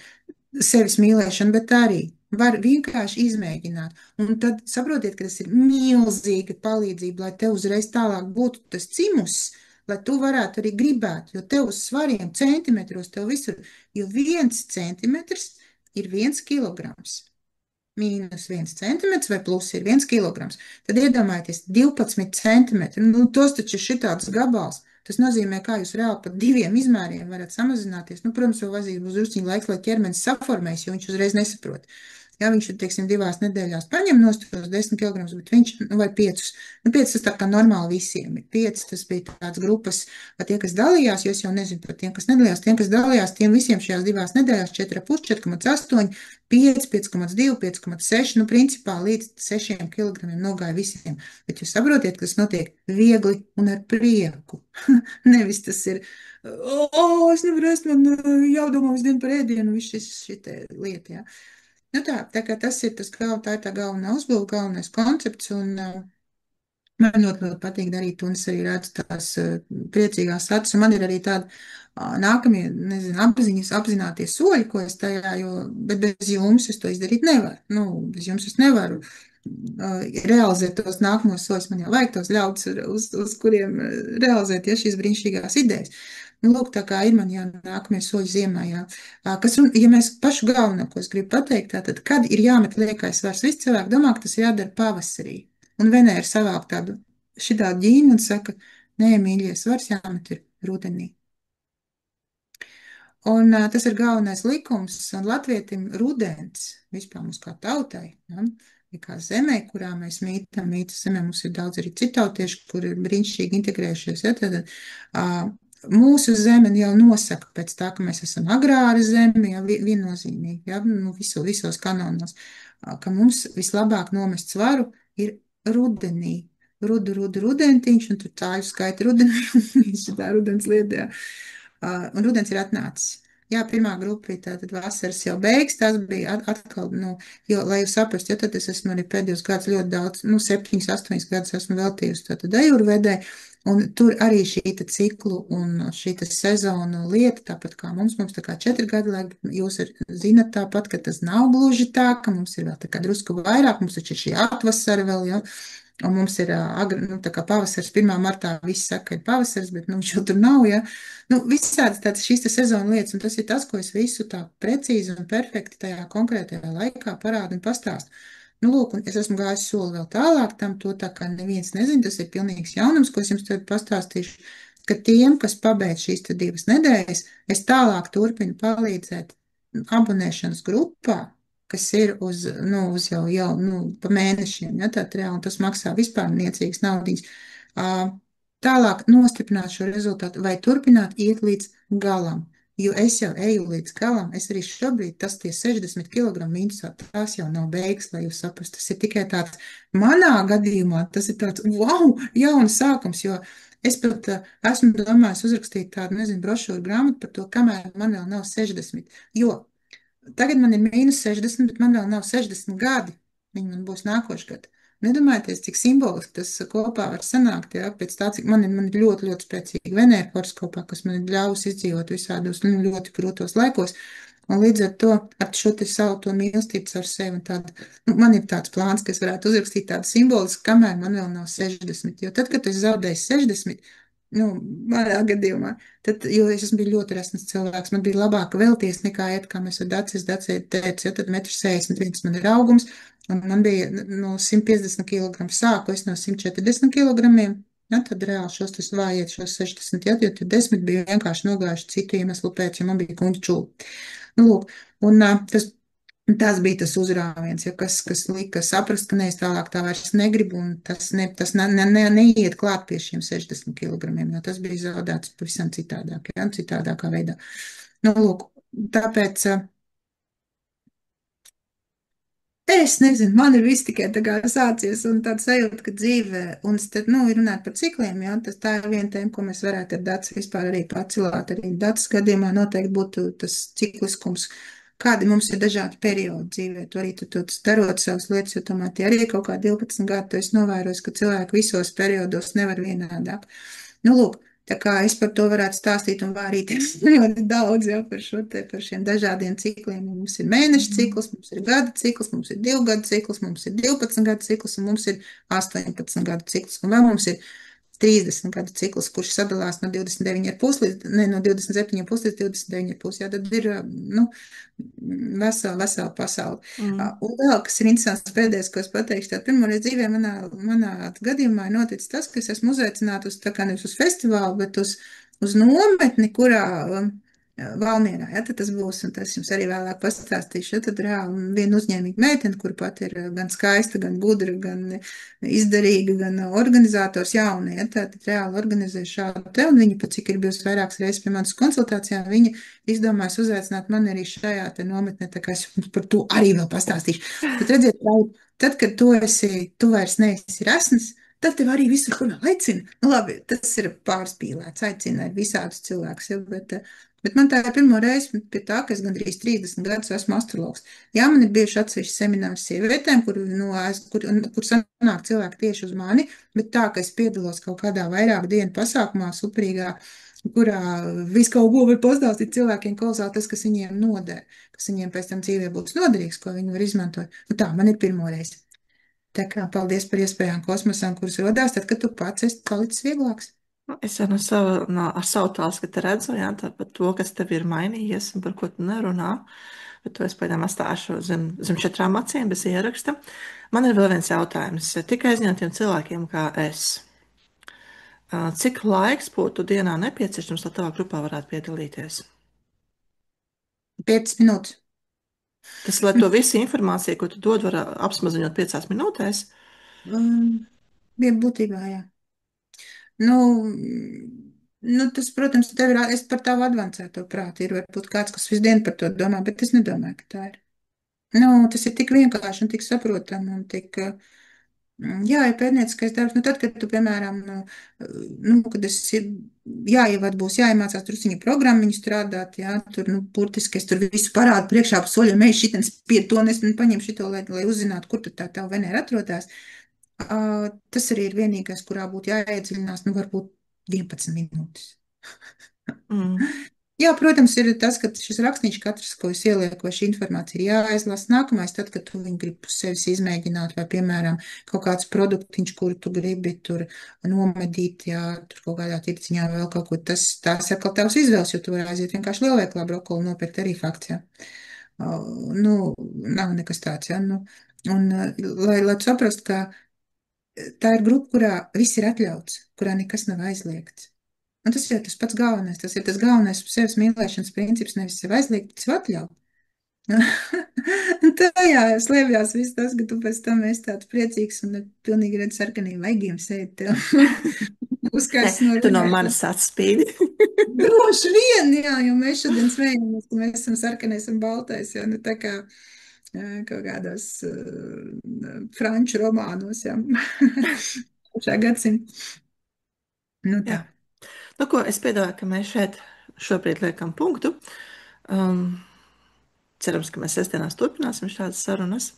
S2: sevis mīlēšanu, bet arī var vienkārši izmēģināt. Un tad saprotiet, ka tas ir milzīga palīdzība, lai tev uzreiz tālāk būtu tas cimus, lai tu varētu arī gribēt, jo tev uz svariem centimetros tev visur, jo 1 centimetrs ir 1 kilograms. Mīnus 1 centimetrs vai plus ir 1 kilograms. Tad iedomājieties 12 centimetri. Nu, tos taču ir šitāds gabals. Tas nozīmē, kā jūs reāli pat 2 izmēriem varat samazināties. Nu, protams, vēl vajadzīgs būs drusciņi laiks, lai ķermenis saformējas, jo viņš uzreiz nesaprot. Jā, viņš ir, teiksim, 2 nedēļās paņem nost tos 10 kilogramus, bet viņš, nu, vai 5. Nu, 5 tas tā kā normāli visiem ir. 5 tas bija tāds grupas, vai tie, kas dalījās, jo es jau nezinu par tiem, kas nedalījās, tiem, kas dalījās, tiem visiem šajās 2 nedēļās 4,5, 4,8, 5, 5,2, 5,6, nu, principā līdz 6 kilogramiem nogāja visiem. Bet jūs saprotiet, ka tas notiek viegli un ar prieku. Nevis tas ir, es nevaru ēst, man jādomā visu dienu par ēdienu, viss šitie lieta, jā. Nu tā kā tas ir tā ir tā galvenā uzbūve, galvenais koncepts, un Man ļoti, ļoti patīk darīt, un es arī redzu tās priecīgās acis. Un man ir arī tādi nākamie, nezinu, apzinātie soļi, ko es tajā, bet bez jums es to izdarīt nevaru. Nu, bez jums es nevaru realizēt tos nākamos soļus. Man jau vajag tos ļaudis, uz kuriem realizēt ja, šīs brīnišķīgās idejas. Nu, lūk, tā kā ir man jānākamie soļi ziemā, jā. Ja mēs pašu galveno, ko es gribu pateikt, tātad, kad ir jāmet liekais svars, visi cilvēki domā, ka tas ir jādara pavasarī. Un Venēra savāk tādu šitā ģīnu un saka, nē, mīļie, svars jāmet ir rudenī. Un tas ir galvenais likums, un latvietim rudens, vispār mums kā tautai, ja, ja kā zemē, kurā mēs mītam, mītas zemē, mums ir daudz arī citautieši, kur ir brīnišķīgi integrējušies, ja, tad mūsu zeme jau nosaka pēc tā, ka mēs esam agrāra zeme, ja, viennozīmīgi, ja, nu, visos kanonos, ka mums vislabāk nomest svaru ir rudenī. Rudentiņš, un tur tāļu skaita rudenī, un šitā rudens lietā. Un rudens ir atnācis. Jā, pirmā grupa bija tātad vasaras jau beigas, tas bija atkal, nu, jo, lai jūs saprastu, jo tad es esmu arī pēdējos gadus ļoti daudz, nu, 7, 8 gadus esmu veltījusi tātad ajurvedē, un tur arī šī ciklu un šī sezonu lieta, tāpat kā mums tā kā 4 gadi laik, jūs zinat tāpat, ka tas nav gluži tā, ka mums ir vēl tā kā drusku vairāk, mums taču ir šī atvasara vēl, jā. Un mums ir agri, nu, tā kā pavasars, 1. martā viss saka, ir pavasars, bet, nu, viņš jau tur nav, ja. Nu, visādas tādas šīs te sezonu lietas, un tas ir tas, ko es visu tā precīzi un perfekti tajā konkrētajā laikā parādu un pastāstu. Nu, lūk, un es esmu gājis soli vēl tālāk, tam to tā kā neviens nezin, tas ir pilnīgs jaunums, ko es jums tagad pastāstīšu, ka tiem, kas pabeidz šīs te 2 nedēļas, es tālāk turpinu palīdzēt abonēšanas grupā, kas ir uz jau pa mēnešiem, ja, tā reāli, un tas maksā vispār niecīgas naudiņas. Tālāk nostiprināt šo rezultātu vai turpināt iet līdz galam, jo es jau eju līdz galam, es arī šobrīd, tas tie 60 kg mīnusā, tās jau nav beigas, lai jūs saprastu, tas ir tikai tāds, manā gadījumā, tas ir tāds, wow, jauns sākums, jo es pat esmu domājis uzrakstīt tādu, nezinu, brošūru grāmatu par to, kamēr man vēl nav 60, jo tagad man ir -60, bet man vēl nav 60 gadi. Viņi man būs nākošais gads. Nedomājieties, cik simboliski tas kopā var sanākt, ja, pēc tā, cik man ir ļoti, ļoti spēcīga Venēra horoskopā, kas man ir ļāvusi izdzīvot visādos ļoti grūtos laikos. Un līdz ar to, ar šo te savu to mīlestību ar sevi un tādu, nu, man ir tāds plāns, ka es varētu uzrakstīt tādu simbolisku, kamēr man vēl nav 60. Jo tad, kad es zaudēju 60, nu, manā gadījumā, tad, jo es esmu ļoti resns cilvēks, man bija labāk vēlties nekā iet, kā mēs ar Dacis teicu, ja tad 1,61 m man ir augums, un man bija no 150 kg sāku, es no 140 kg, ja, tad reāli šos vājiet, šos 60, ja, jo tad 10 bija vienkārši nogājuši citu iemeslu pēc, jo man bija kuņģa čūla. Nu, lūk, un tas bija tas uzrāviens, ja, kas lika saprast, ka ne, es tālāk tā vairs negribu, un tas neiet klāt pie šiem 60 kg, jo tas bija zaudēts pavisam citādāk, ja, citādākā veidā. Nu, lūk, tāpēc es nezinu, man ir viss tikai tā kā sācies, un tāds sajūta, ka dzīve, un tad, nu, ir runāt par cikliem, jā, tā ir viena tēma, ko mēs varētu ar Daci vispār arī pacilāt, arī Dacis gadījumā noteikti būtu tas cikliskums, kādi mums ir dažādi periodi dzīvē, to arī tu darot savas lietas, jo tomēr tie arī kaut kā 12 gadi, tu esi novērojis, ka cilvēki visos periodos nevar vienādāk. Nu, lūk, tā kā es par to varētu stāstīt un vārīties ļoti daudz jau par šiem dažādiem cikliem. Mums ir mēneša cikls, mums ir gada cikls, mums ir 2 gadu cikls, mums ir 12 gadu cikls un mums ir 18 gadu cikls. Un vēl mums ir 30 gadu cikls, kurš sadalās no 29,5 no 27,5 līdz 29,5. Jā, tad ir, nu, vesela pasaule. Un vēl, kas ir interesants pēdējais, ko es pateikšu, tā pirmoreiz dzīvē manā gadījumā ir noticis tas, ka es esmu uzaicināta uz, tā kā nevis uz festivālu, bet uz nometni, kurā Valmierā, ja, tad tas būs, un tas jums arī vēlāk pastāstīšu, ja, tad reāli viena uzņēmīga meitene, kur pat ir gan skaista, gan gudra, gan izdarīga, gan organizators jauna, ja, tad reāli organizē šādu te, un viņa pat cik ir bijusi vairākas reizes pie manas konsultācijām, viņa izdomājas uzaicināt mani arī šajā te nometnē, tā kā es jums par to arī vēl pastāstīšu. Tad redziet, tad, kad tu vairs neesi resns, Tad tev arī visur, kur aicina. Nu, labi, tas ir pārspīlēts, aicina visādus cilvēkus, ja, bet man tā ir pirmo reizi pie tā, ka es gandrīz 30 gadus esmu astrologs. Jā, man ir bijuši atsevišķi semināri sievietēm, kur sanāk cilvēki tieši uz mani, bet tā, ka es piedalos kaut kādā vairāk dienu pasākumā, suprīgā, kurā visu kaut ko var pastāstīt cilvēkiem klausās tas, kas viņiem noder, kas viņiem pēc tam dzīvē būs noderīgs, ko viņi var izmantot. Nu tā, man ir pirmo reizi. Tā kā paldies par iespējām kosmosam, kuras rodās, tad, kad tu pats esi palicis vieglāks.
S1: Nu, es jau ar savu tālskatu redzu, jā, par to, kas tev ir mainījies un par ko tu nerunā. Bet to es pagaidām atstāšu zem 4 acīm bez ieraksta. Man ir vēl viens jautājums. Tik aizņemtiem cilvēkiem kā es. Cik laiks būtu dienā nepieciešams, lai tavā grupā varētu piedalīties?
S2: 5 minūtes.
S1: Tas, lai to visu informāciju, ko tu dod, var apsmaziņot 5 minūtēs.
S2: Bija būtībā, jā. Nu, tas, protams, tev ir, es par tavu advancēto prātu. Ir varbūt kāds, kas visdien par to domā, bet es nedomāju, ka tā ir. Nu, tas ir tik vienkārši un tik saprotami un tik, jā, ir pētnieciskais darbs. Nu, tad, kad tu, piemēram, kad jāievad būs jāiemācās trusiņu programmiņu strādāt, jā, tur, burtiski es tur visu parādu priekšā pa soļiem, ej šitien spied to, un es paņem šito, lai uzzinātu, kur tad tā tava Venēra atrodas. Tas arī ir vienīgais, kurā būtu jāiedziļinās, varbūt 11 minūtes.
S1: Mm.
S2: Jā, protams, ir tas, ka šis rakstīns, katrs, ko es ielieku, vai šī informācija ir jāaizlasa. Nākamais, tad, kad tu viņu gribi uz sevis izmēģināt, vai, piemēram, kaut kāds produktiņš, kuru tu gribi tur nomedīt, jā, tur kaut kādā tirciņā vēl kaut ko, tās atkal tavs izvēles, jo tu vari aiziet vienkārši lielveiklā brokoli nopirkt arī fakts, jā. Nav nekas tāds, jā, un, lai tu saprastu, ka tā ir grupa, kurā viss ir atļauts, kurā nekas nav aizliegts. Un tas ir tas pats galvenais. Tas ir tas galvenais sevis mīlēšanas princips, nevis sev aizliegt, bet sev atļaut. Tajā slēpjas viss tas, ka tu pēc tam esi tāds priecīgs un pilnīgi redz sarkaniem vaigiem sēdi tev.
S1: Nē,
S2: Uzkārs no
S1: tu no
S2: runēšanas.
S1: manis atspīdi.
S2: Droši vien, jā, jo mēs šodien smējamies, ka mēs esam sarkanais un baltais, jo tā kā kaut kādos franču romānos, jā. Šā gadsimta. Nu
S1: Jā.
S2: tā.
S1: Nu, ko es piedāvāju, ka mēs šeit šobrīd liekam punktu. Cerams, ka mēs sestdienās turpināsim šādas sarunas.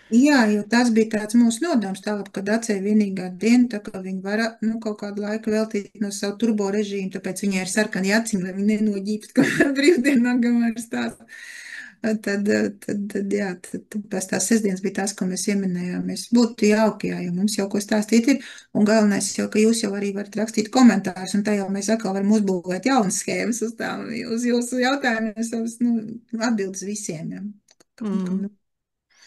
S2: Jā, jo tas bija tāds mūsu nodoms, tālāk, kad acēja vienīgā diena, tā kā viņi var, kaut kādu laiku veltīt no savu turbo režīmu, tāpēc viņai ir sarkani aciņi, lai viņi nenoģīpst, kamēr brīvdienā gamēr stāst. Jā, tad pēc tās sestdienas bija tas, ko mēs ieminējāmies. Būtu jauki, jā, jo mums jau ko stāstīt ir, un galvenais jau, ka jūs jau arī varat rakstīt komentārus, un tajā mēs atkal varam uzbūvēt jaunas schēmas uz jūsu jautājumiem, savas, atbildes visiem, jā.
S1: Mm.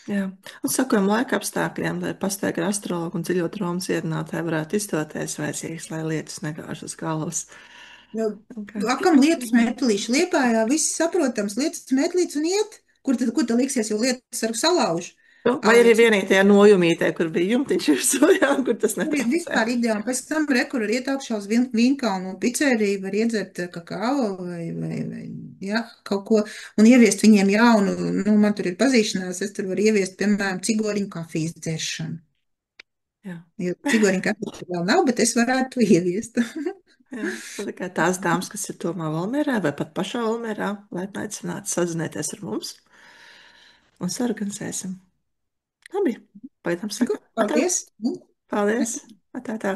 S1: Jā, un sakojam laika apstākļiem, lai pastaigā astrologu un dziļo Romas iedinātāji varētu izdoties vajadzīgs, lai lietas negāž uz galvas. Okay.
S2: Akam lietas metlīši Liepājā, viss saprotams, lietas metlīts un iet. Kur tad liksies, jo lietas ar salauž?
S1: Vai arī vienītajā nojumītē, kur bija jumtiņš virsū, jā, kur tas netraucē.
S2: Vispār ideāli. Pēc tam rekur ir iet augšā uz Vinkalnu pizzeriju, var iedzert kakao vai jā, kaut ko un ieviest viņiem jaunu, man tur ir pazīšanās, es tur varu ieviest, piemēram, cigoriņu kafijas dzeršanu.
S1: Jā.
S2: Jo cigoriņu kafijas vēl nav, bet es varētu to ieviest.
S1: Jā, tikai tās dāmas, kas ir tomā Valmierā vai pat pašā Valmierā, laipni aicināti sazinieties ar mums un sarganizēsim. Labi, pagaidām sakam.
S2: Paldies!
S1: Paldies! Atā, tā.